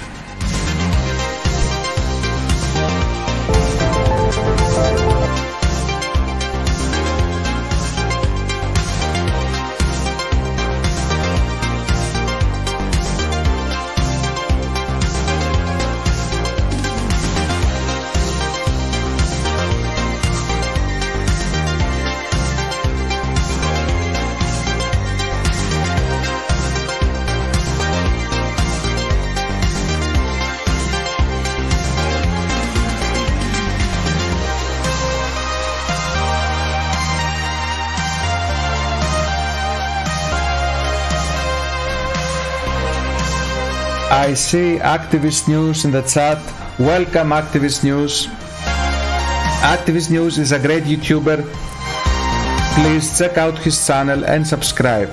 I see Activist News in the chat. Welcome, Activist News. Activist News is a great YouTuber. Please check out his channel and subscribe.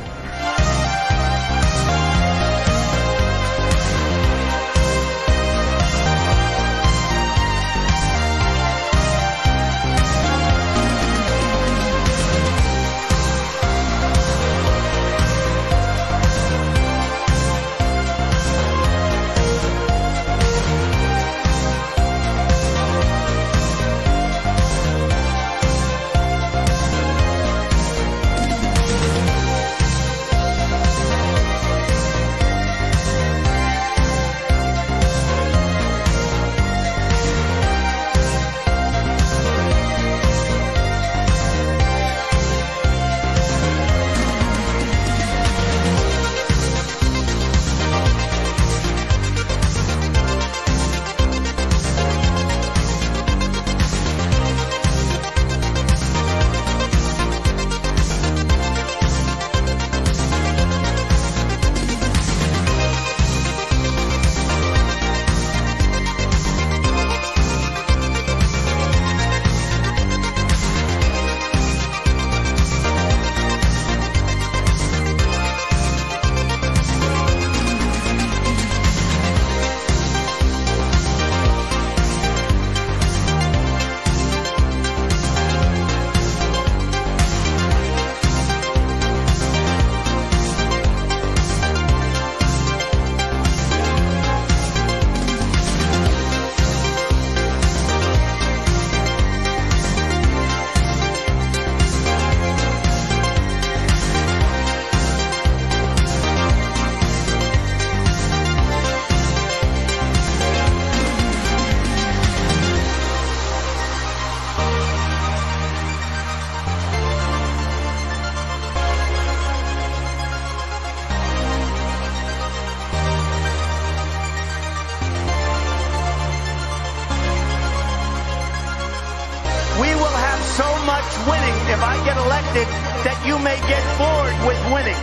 it's winning. If I get elected, that you may get bored with winning.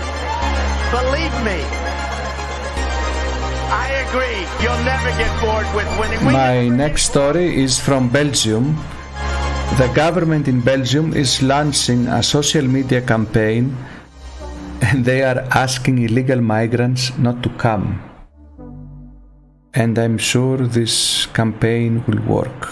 Believe me. I agree. You'll never get bored with winning. My next story is from Belgium. The government in Belgium is launching a social media campaign, and they are asking illegal migrants not to come. And I'm sure this campaign will work.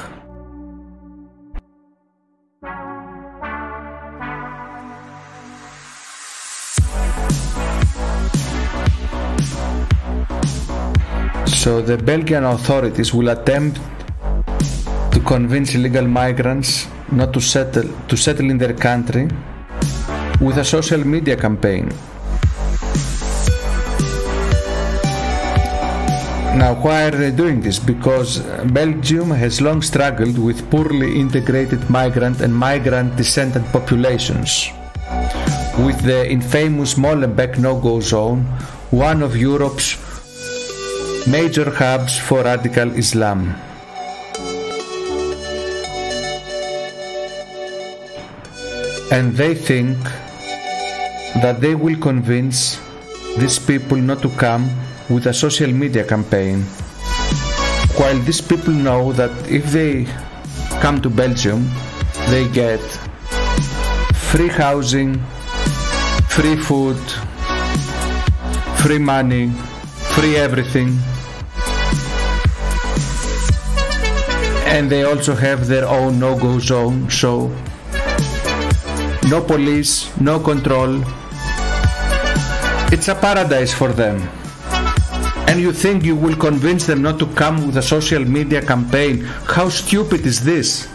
So the Belgian authorities will attempt to convince illegal migrants not to settle in their country with a social media campaign. Now, why are they doing this? Because Belgium has long struggled with poorly integrated migrant and migrant descendant populations, with the infamous Molenbeek no-go zone, one of Europe's major hubs for radical Islam. And they think that they will convince these people not to come with a social media campaign, while these people know that if they come to Belgium, they get free housing, free food, free money, free everything, and they also have their own no-go zone, so no police, no control. It's a paradise for them. And you think you will convince them not to come with a social media campaign? How stupid is this?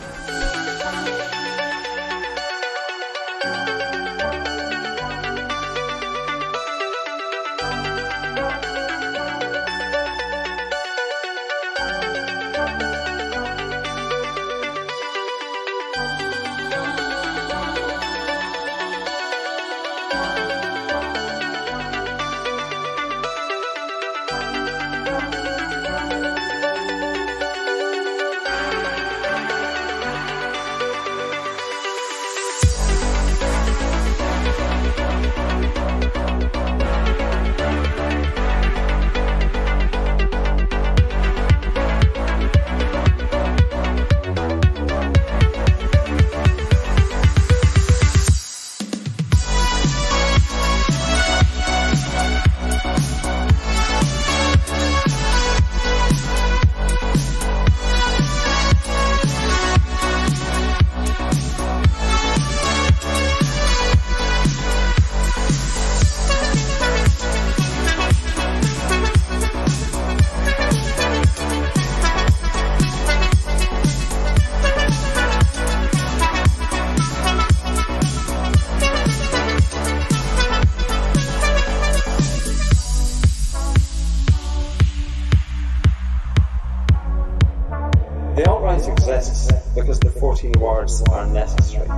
The alt-right exists because the 14 words are necessary.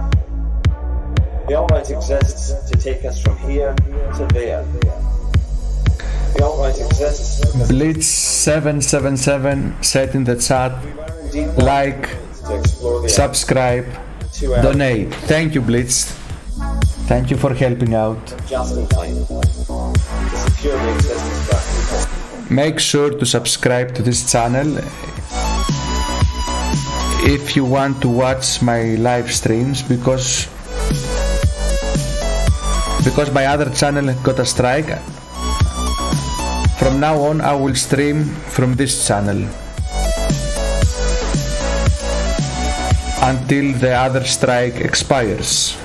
The alt-right exists to take us from here to there. The alt-right exists because Blitz 777 said in the chat, like, subscribe, donate. Thank you, Blitz. Thank you for helping out. just in time to secure the existence of our people. Make sure to subscribe to this channel if you want to watch my live streams, because my other channel got a strike. From now on I will stream from this channel until the other strike expires.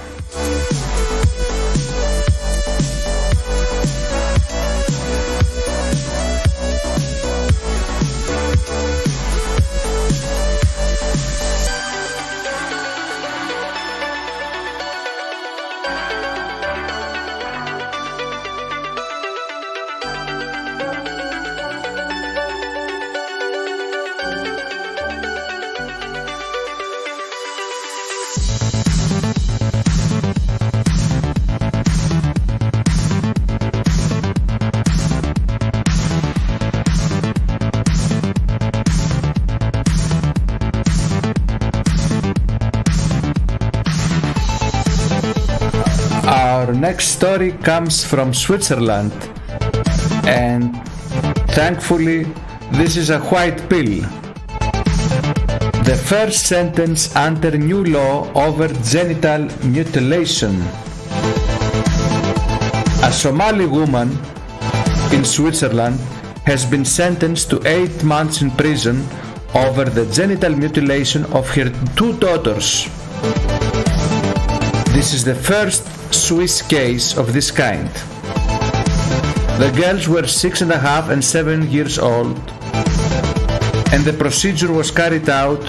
Our next story comes from Switzerland, and thankfully this is a white pill. The first sentence under new law over genital mutilation. A Somali woman in Switzerland has been sentenced to 8 months in prison over the genital mutilation of her 2 daughters. This is the first Swiss case of this kind. The girls were 6.5 and 7 years old, and the procedure was carried out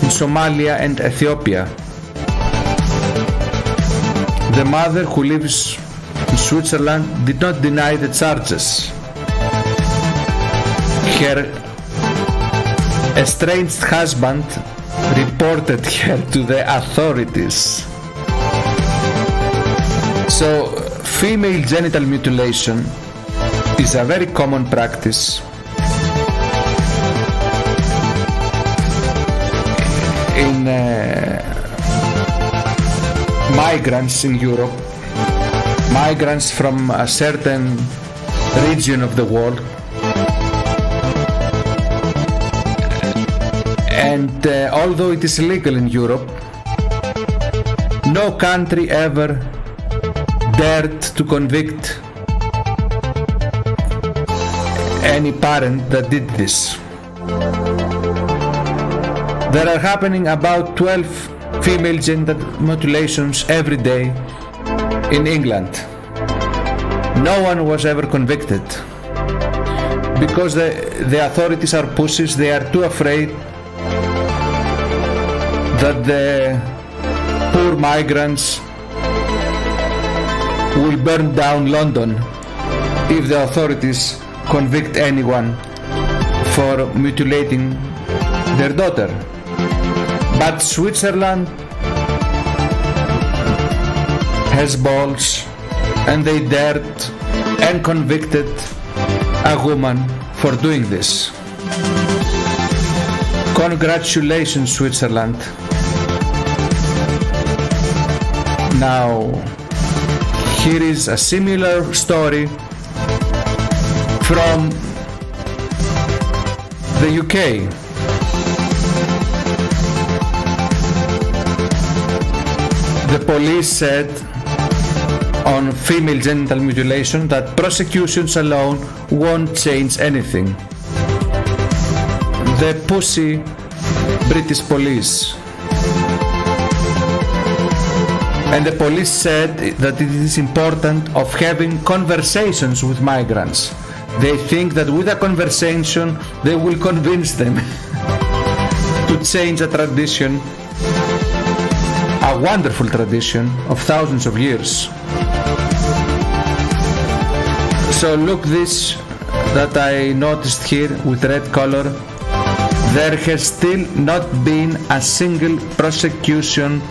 in Somalia and Ethiopia. The mother, who lives in Switzerland, did not deny the charges. Her estranged husband reported her to the authorities. So, female genital mutilation is a very common practice in migrants in Europe, migrants from a certain region of the world. And although it is legal in Europe, no country ever dared to convict any parent that did this. There are happening about 12 female genital mutilations every day in England. No one was ever convicted because the authorities are pussies. They are too afraid that the poor migrants will burn down London if the authorities convict anyone for mutilating their daughter. But Switzerland has balls, and they dared and convicted a woman for doing this. Congratulations, Switzerland. Now, here is a similar story from the UK. The police said on female genital mutilation that prosecutions alone won't change anything. The pussy British police. And the police said that it is important of having conversations with migrants. They think that with a conversation they will convince them to change a tradition, a wonderful tradition of thousands of years. So look this that I noticed here with red color. There has still not been a single prosecution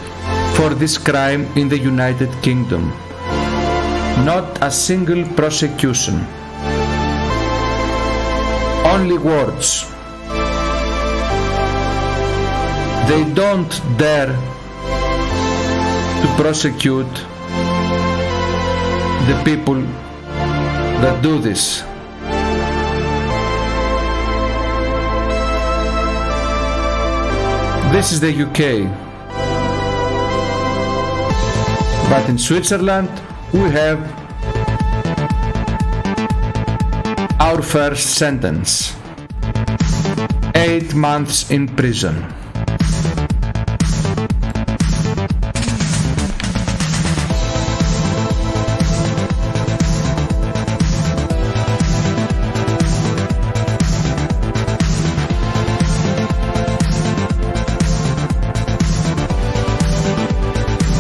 for this crime in the United Kingdom. Not a single prosecution. Only words. They don't dare to prosecute the people that do this. This is the UK. But in Switzerland we have our first sentence. 8 months in prison.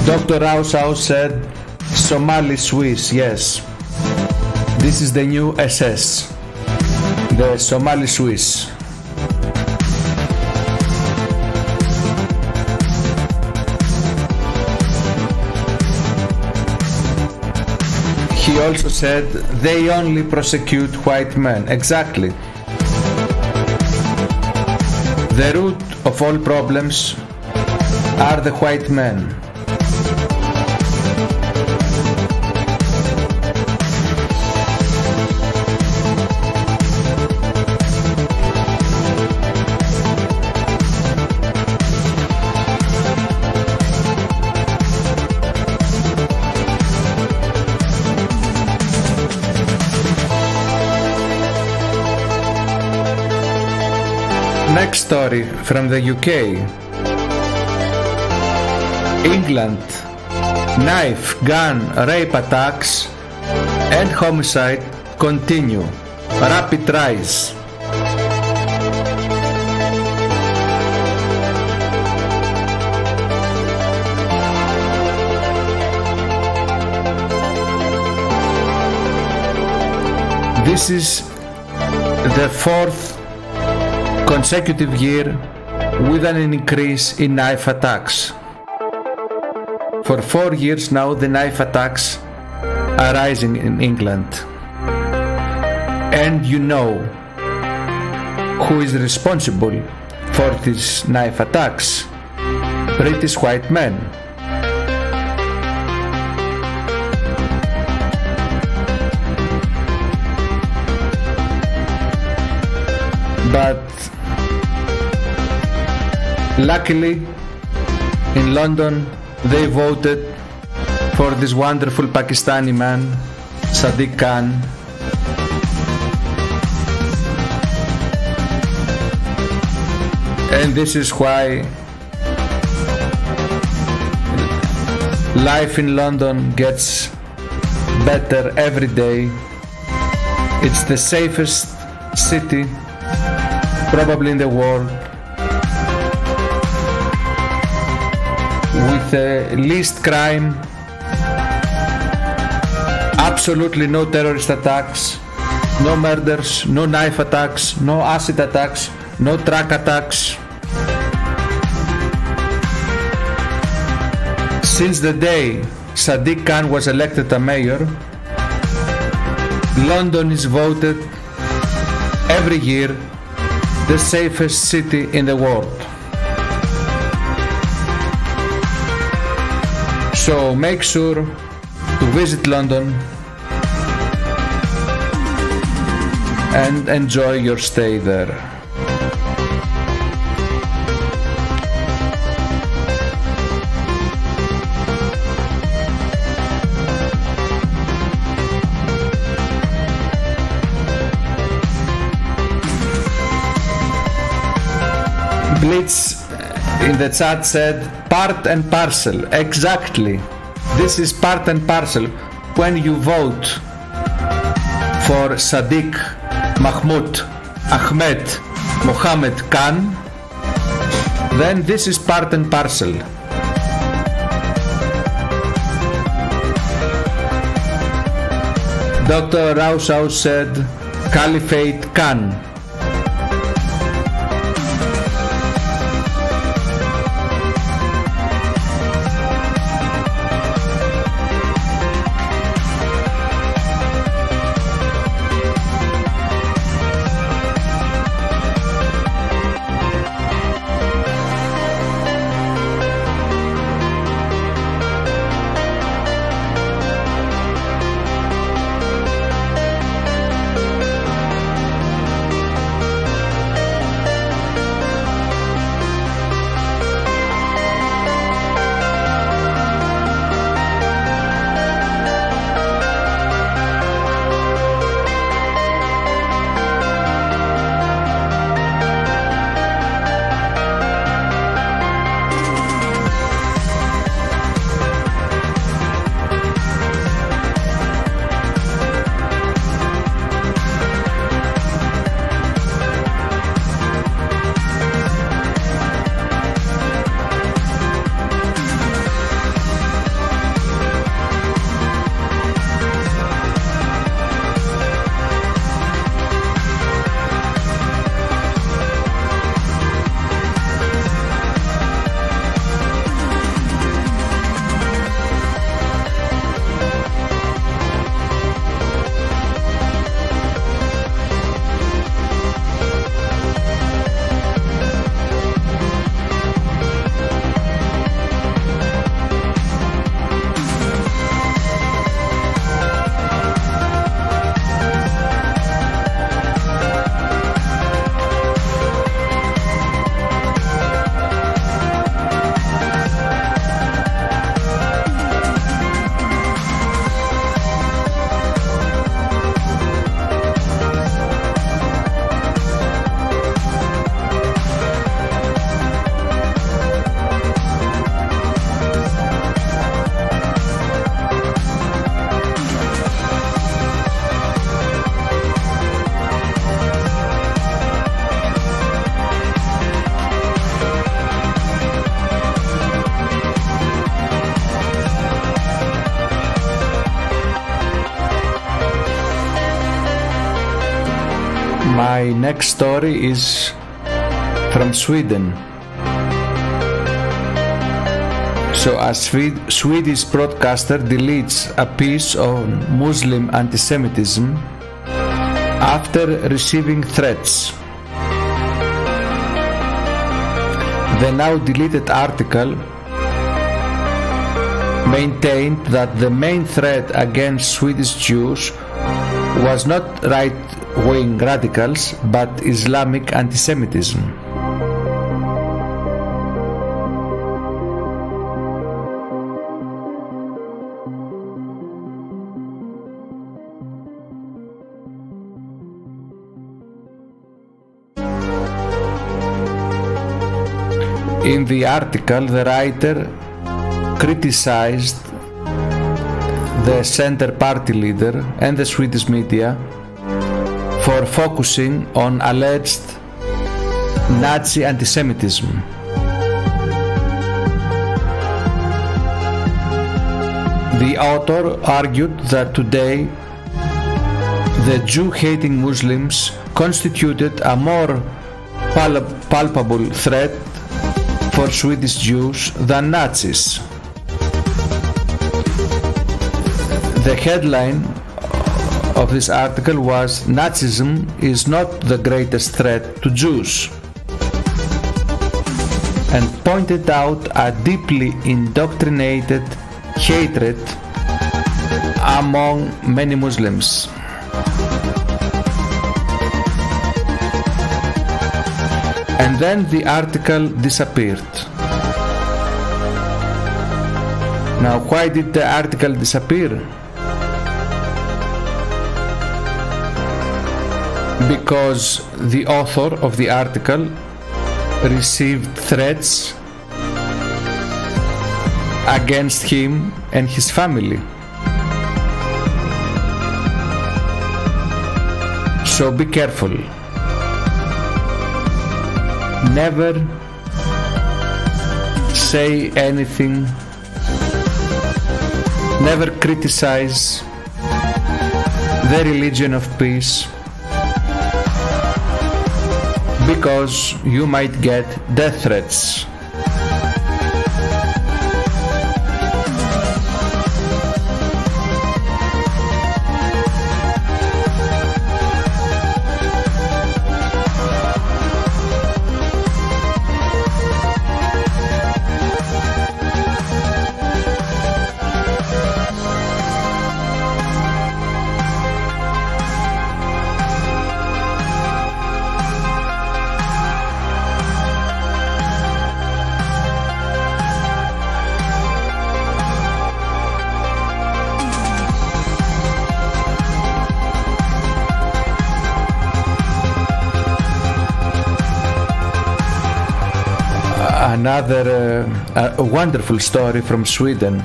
Dr. Rausau said, Somali Swiss, yes. This is the new SS, the Somali Swiss. He also said, they only prosecute white men. Exactly. The root of all problems are the white men. Next story from the UK. England. Knife, gun, rape attacks and homicide continue. Rapid rise. This is the fourth consecutive year with an increase in knife attacks. For 4 years now, the knife attacks are rising in England. And you know who is responsible for these knife attacks? British white men. But luckily in London they voted for this wonderful Pakistani man, Sadiq Khan. And this is why life in London gets better every day. It's the safest city probably in the world, with the least crime, absolutely no terrorist attacks, no murders, no knife attacks, no acid attacks, no truck attacks. Since the day Sadiq Khan was elected a mayor, London is voted every year the safest city in the world. So make sure to visit London and enjoy your stay there. Blitz in the chat said part and parcel. Exactly. This is part and parcel. When you vote for Sadiq Mahmoud Ahmed Mohammed Khan, then this is part and parcel. Dr. Rausau said Caliphate Khan. My next story is from Sweden. So a Swedish broadcaster deletes a piece on Muslim anti-Semitism after receiving threats. The now deleted article maintained that the main threat against Swedish Jews was not right-wing radicals but Islamic anti-Semitism. In the article, the writer criticized the Center Party leader and the Swedish media for focusing on alleged Nazi anti-Semitism. The author argued that today the Jew-hating Muslims constituted a more palpable threat for Swedish Jews than Nazis. The headline of this article was "Nazism is not the greatest threat to Jews," and pointed out a deeply indoctrinated hatred among many Muslims. And then the article disappeared. Now, why did the article disappear? Because the author of the article received threats against him and his family. So be careful. Never say anything, never criticize the religion of peace, because you might get death threats. Another wonderful story from Sweden.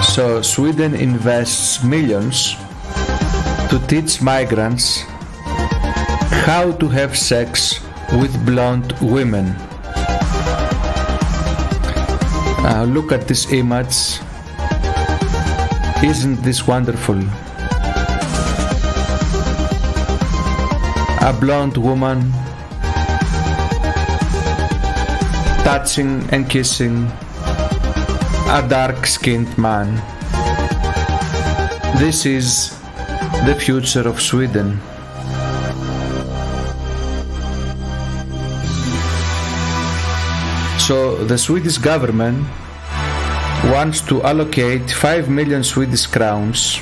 So Sweden invests millions to teach migrants how to have sex with blonde women. Look at this image. Isn't this wonderful? A blonde woman touching and kissing a dark-skinned man. This is the future of Sweden. So the Swedish government wants to allocate 5 million Swedish crowns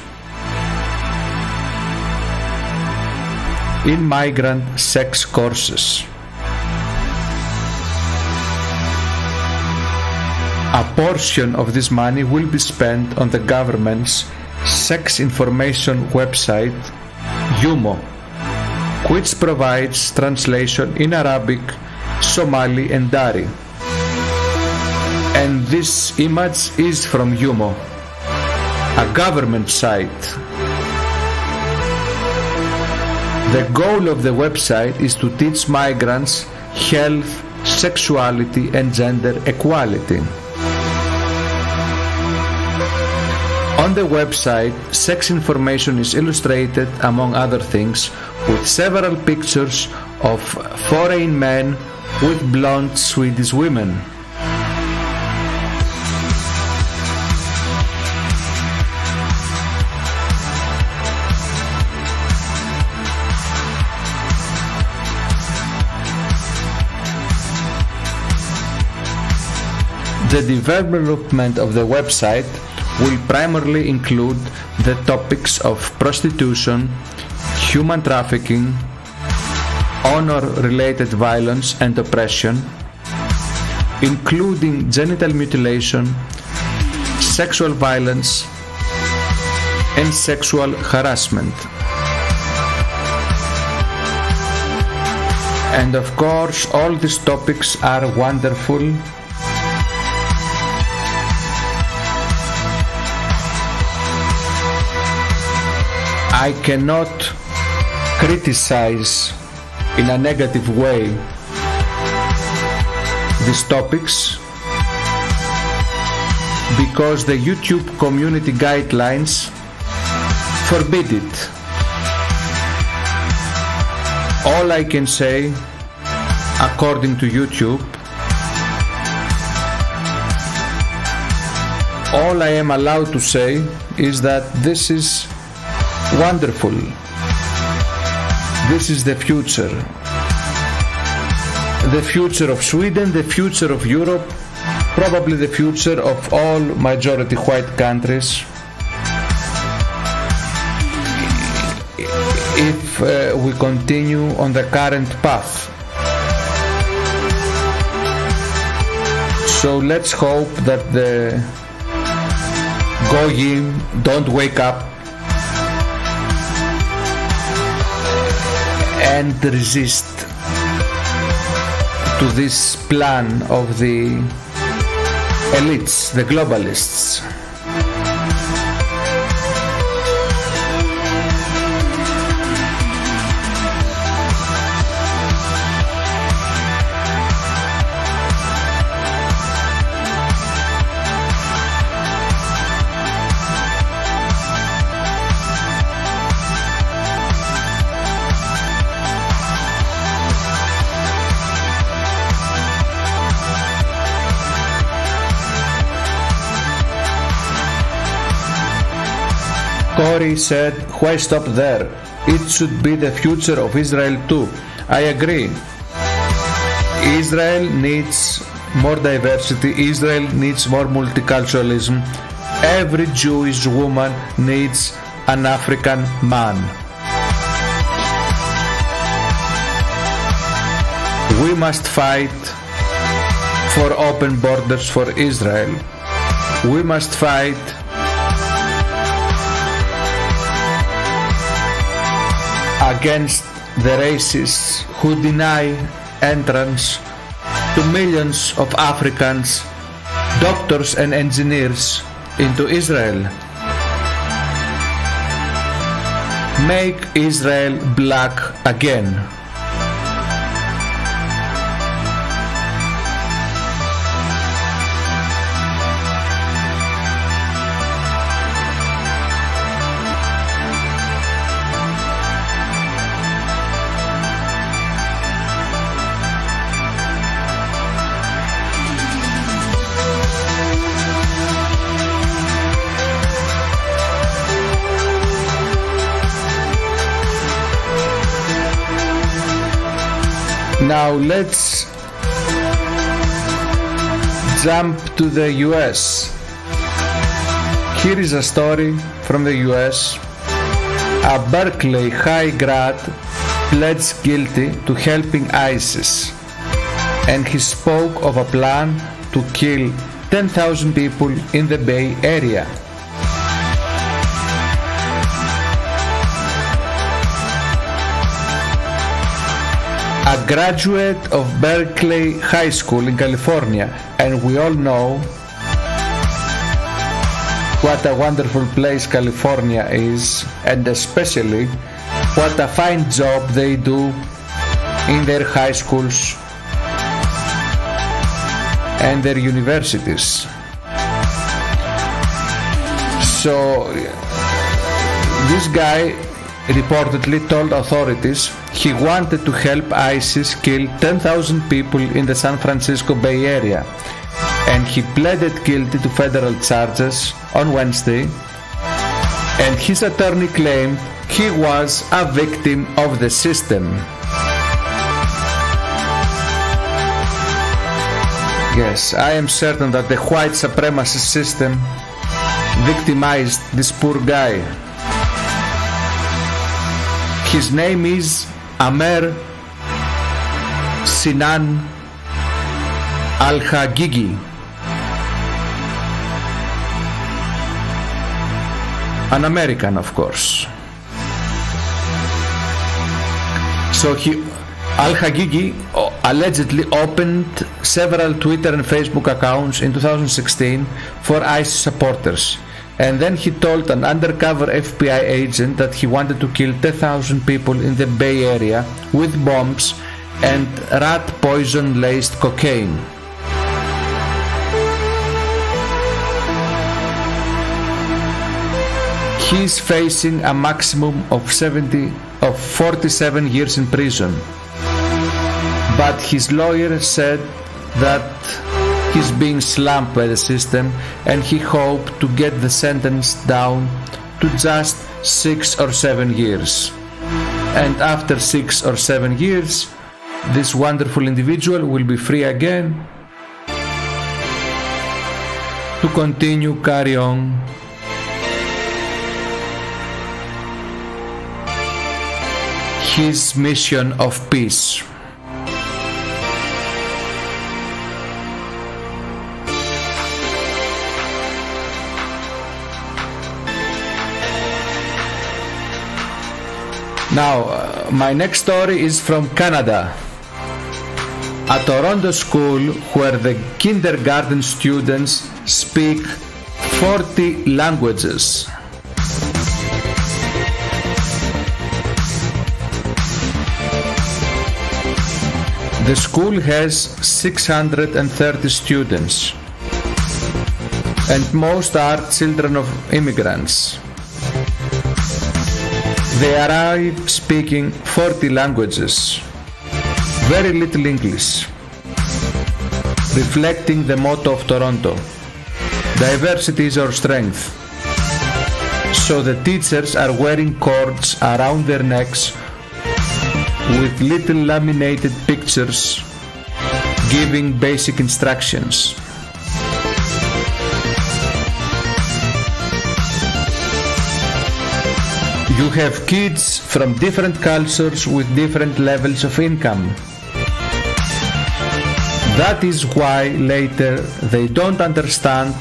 in migrant sex courses. A portion of this money will be spent on the government's sex information website, Yumo, which provides translation in Arabic, Somali and Dari. And this image is from Yumo, a government site. The goal of the website is to teach migrants health, sexuality and gender equality. On the website, sex information is illustrated, among other things, with several pictures of foreign men with blonde Swedish women. The development of the website will primarily include the topics of prostitution, human trafficking, honor-related violence and oppression, including genital mutilation, sexual violence, and sexual harassment. And of course, all these topics are wonderful. I cannot criticize in a negative way these topics because the YouTube community guidelines forbid it. All I can say, according to YouTube, all I am allowed to say is that this is wonderful. This is the future. The future of Sweden, the future of Europe, probably the future of all majority white countries. If we continue on the current path. So let's hope that the Goyim don't wake up and resist to this plan of the elites, the globalists. Corey said, why stop there? It should be the future of Israel too. I agree. Israel needs more diversity. Israel needs more multiculturalism. Every Jewish woman needs an African man. We must fight for open borders for Israel. We must fight against the racists who deny entrance to millions of Africans, doctors and engineers into Israel. Make Israel black again. Now let's jump to the US. Here is a story from the US. A Berkeley high grad pled guilty to helping ISIS, and he spoke of a plan to kill 10,000 people in the Bay Area. A graduate of Berkeley High School in California, and we all know what a wonderful place California is, and especially what a fine job they do in their high schools and their universities. So this guy reportedly told authorities he wanted to help ISIS kill 10,000 people in the San Francisco Bay Area, and he pleaded guilty to federal charges on Wednesday, and his attorney claimed he was a victim of the system. Yes, I am certain that the white supremacist system victimized this poor guy. His name is Amer Sinan Al-Hagigi, an American, of course. So Al-Hagigi allegedly opened several Twitter and Facebook accounts in 2016 for ISIS supporters, and then he told an undercover FBI agent that he wanted to kill 10,000 people in the Bay Area with bombs and rat poison laced cocaine. He is facing a maximum of 47 years in prison. But his lawyer said that he's being slammed by the system, and he hoped to get the sentence down to just 6 or 7 years. And after 6 or 7 years, this wonderful individual will be free again to continue carry on his mission of peace. Now, my next story is from Canada. A Toronto school where the kindergarten students speak 40 languages. The school has 630 students, and most are children of immigrants. They arrive speaking 40 languages, very little English, reflecting the motto of Toronto: diversity is our strength. So the teachers are wearing cords around their necks with little laminated pictures giving basic instructions. You have kids from different cultures with different levels of income. That is why later they don't understand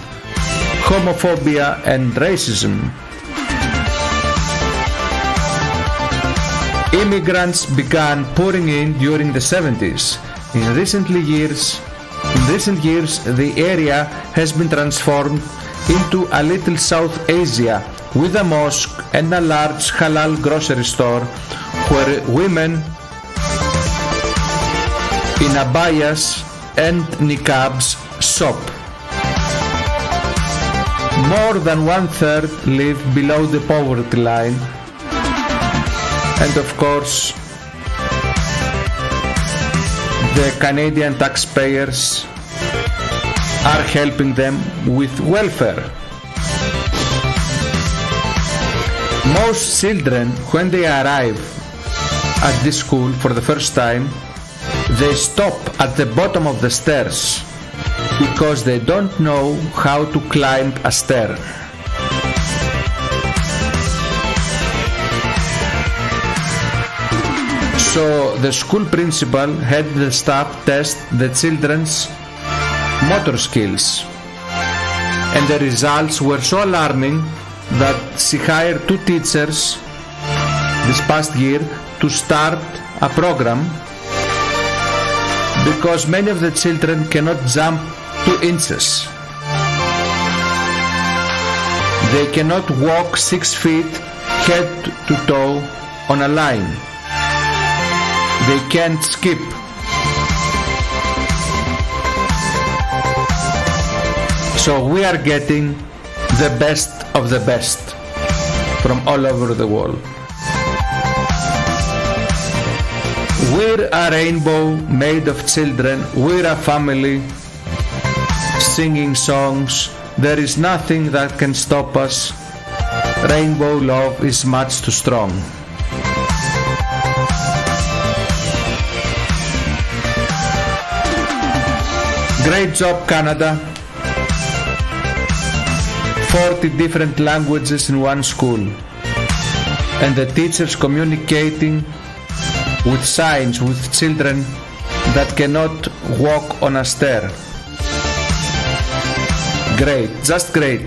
homophobia and racism. Immigrants began pouring in during the 70s. In recent years, the area has been transformed into a little South Asia with a mosque and a large halal grocery store where women in abayas and niqabs shop. More than 1/3 live below the poverty line, and of course the Canadian taxpayers are helping them with welfare. Most children, when they arrive at this school for the first time, they stop at the bottom of the stairs because they don't know how to climb a stair. So the school principal had the staff test the children's motor skills, and the results were so alarming that she hired 2 teachers this past year to start a program because many of the children cannot jump 2 inches. They cannot walk 6 feet head to toe on a line. They can't skip. So we are getting the best of the best from all over the world. We're a rainbow made of children, we're a family, singing songs, there is nothing that can stop us, rainbow love is much too strong. Great job, Canada. 40 different languages in one school. And the teachers communicating with signs with children that cannot walk on a stair. Great, just great.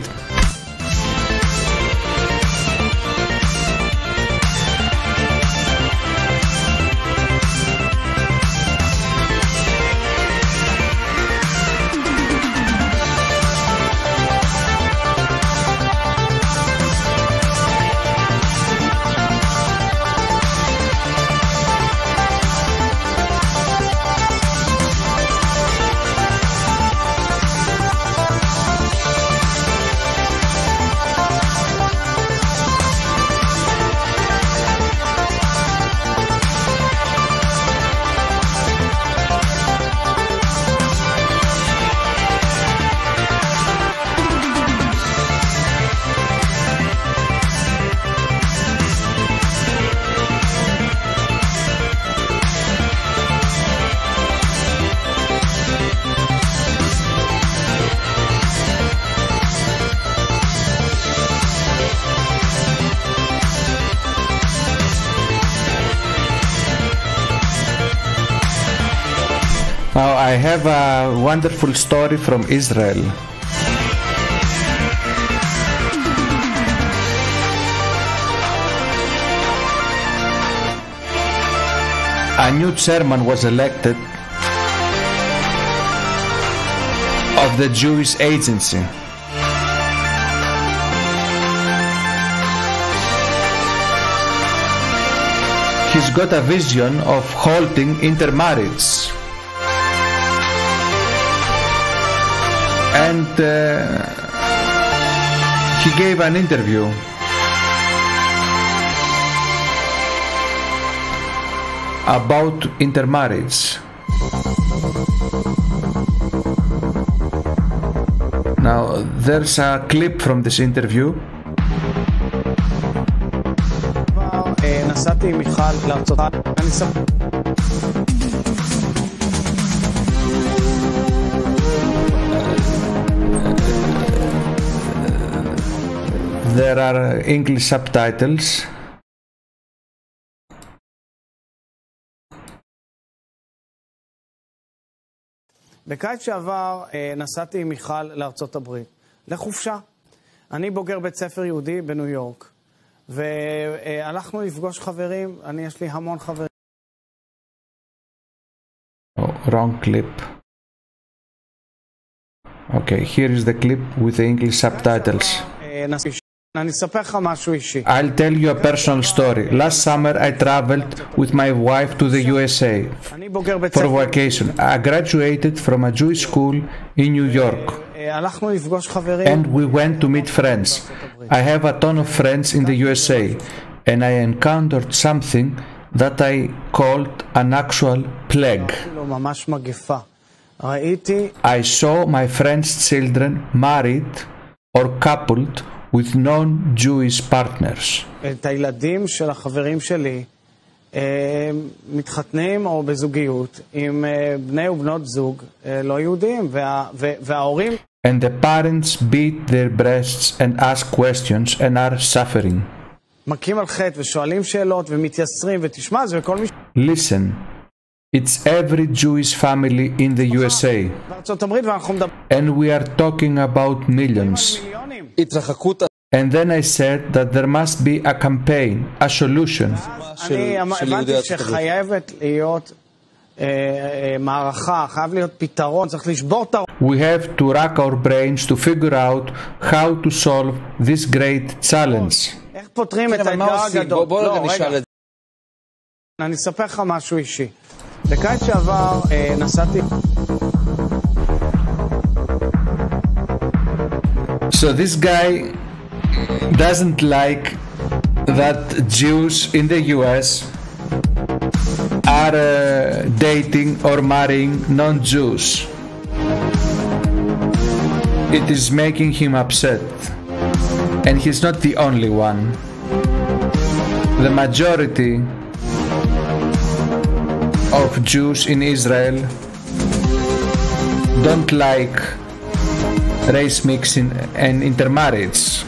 Now I have a wonderful story from Israel. A new chairman was elected of the Jewish Agency. He's got a vision of halting intermarriage. And he gave an interview about intermarriage. Now there's a clip from this interview. נסעתי עם מיכל לארצות There are English subtitles. בקיץ שעבר נסעתי עם מיכל לארצות הברית, לחופשה. אני בוגר בית ספר יהודי בניו יורק, והלכנו לפגוש חברים, יש לי המון חברים. Oh, wrong clip. Okay, here is the clip with the English subtitles. אני אספר לך משהו אישי. I'll tell you a personal story. Last summer I traveled with my wife to the USA for vacation. I graduated from a Jewish school in New York. הלכנו לפגוש חברים. And we went to meet friends. I have a ton of friends in the USA. And I encountered something that I called an actual plague. ממש מגפה. ראיתי. I saw my friends' children married or coupled with non-Jewish partners. את הילדים של החברים שלי מתחתנים או בזוגיות עם בני ובנות זוג לא יהודים, וההורים... And the parents beat their breasts and ask questions and are suffering. מכים על חטא ושואלים שאלות ומתייסרים, ותשמע, זה וכל מי... Listen, it's every Jewish family in the USA. בארצות הברית, ואנחנו מדברים... And we are talking about millions. And then I said that there must be a campaign, a solution. אני הבנתי שחייבת להיות מערכה, חייב להיות פתרון, צריך לשבור את הראש. We have to rack our brains to figure out how to solve this great challenge. איך פותרים את האתגר הגדול? לא, רגע. אני אספר לך משהו אישי. בקיץ שעבר נסעתי... So this guy doesn't like that Jews in the US are dating or marrying non-Jews. It is making him upset, and he's not the only one. The majority of Jews in Israel don't like race mixing and intermarriage,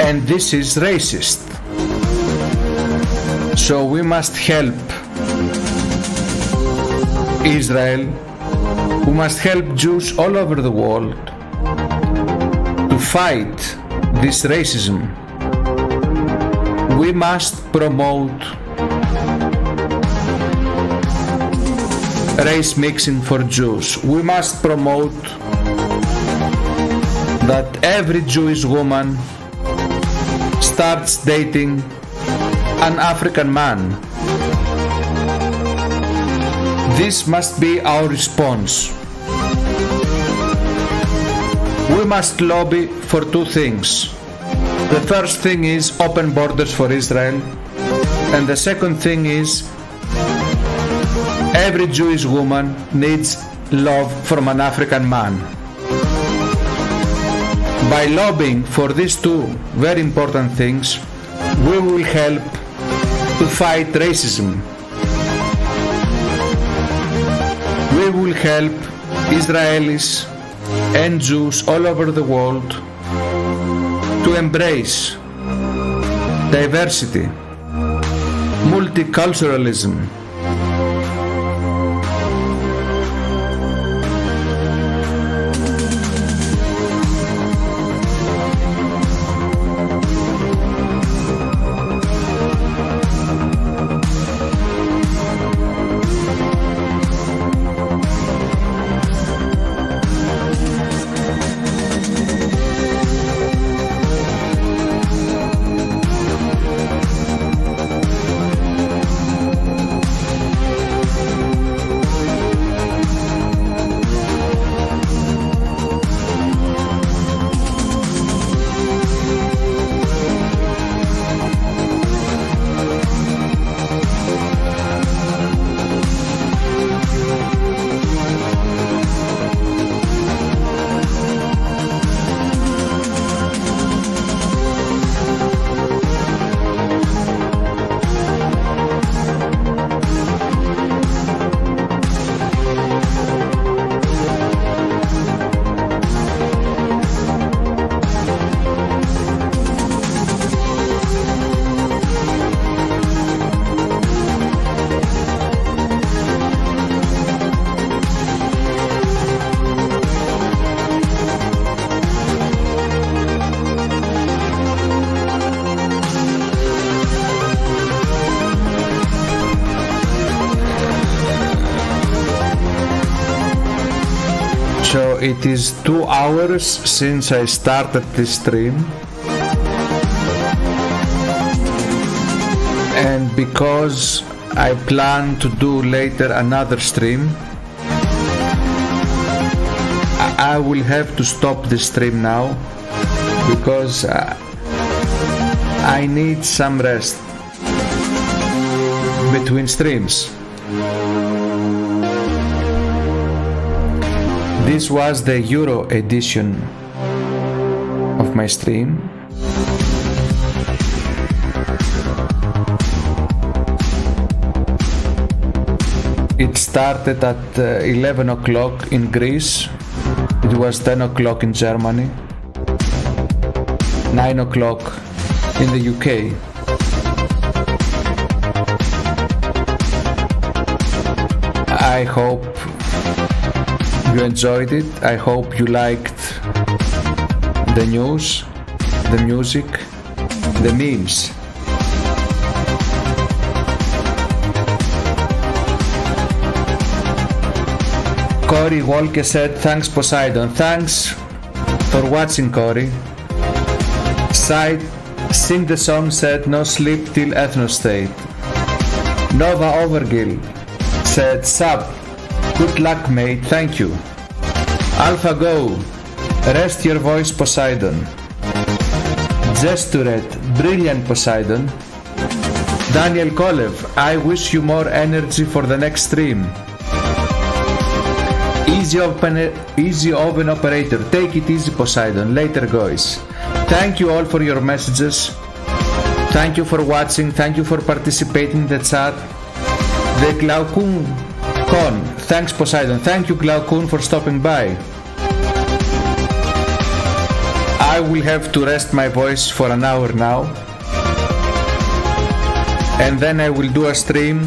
and this is racist. So we must help Israel, we must help Jews all over the world to fight this racism. We must promote race mixing for Jews. We must promote that every Jewish woman starts dating an African man. This must be our response. We must lobby for two things. The first thing is open borders for Israel, and the second thing is every Jewish woman needs love from an African man. By lobbying for these two very important things, we will help to fight racism. We will help Israelis and Jews all over the world to embrace diversity, multiculturalism. So it is 2 hours since I started this stream, and because I plan to do later another stream, I will have to stop the stream now because I need some rest between streams. This was the Euro edition of my stream. It started at 11 o'clock in Greece. It was 10 o'clock in Germany, 9 o'clock in the UK. I hope you enjoyed it. I hope you liked the news, the music, the memes. Cory Walker said, "Thanks Poseidon." Thanks for watching, Cory. Sing the Song said, "No sleep till Ethno State." Nova Overgill said, "Sub, good luck mate, thank you." AlphaGo, "Rest your voice Poseidon." Gesturet, "Brilliant Poseidon." Daniel Kolev, I wish you more energy for the next stream. Easy oven operator, take it easy Poseidon, later guys. Thank you all for your messages. Thank you for watching, thank you for participating in the chat. The Glaukun Con, thanks Poseidon, thank you Glaukun for stopping by. I will have to rest my voice for an hour now. And then I will do a stream.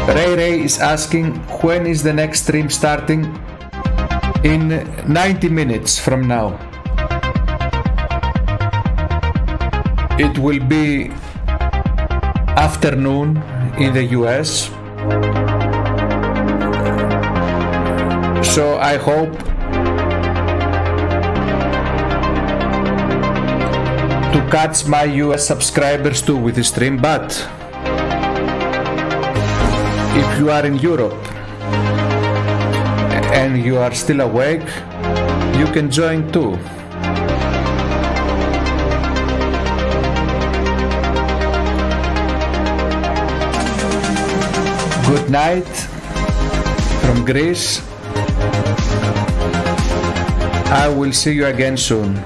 Ray is asking when is the next stream starting? In 90 minutes from now. It will be afternoon in the US. So I hope to catch my US subscribers too with the stream, but if you are in Europe and you are still awake, you can join too. Good night from Greece. I will see you again soon.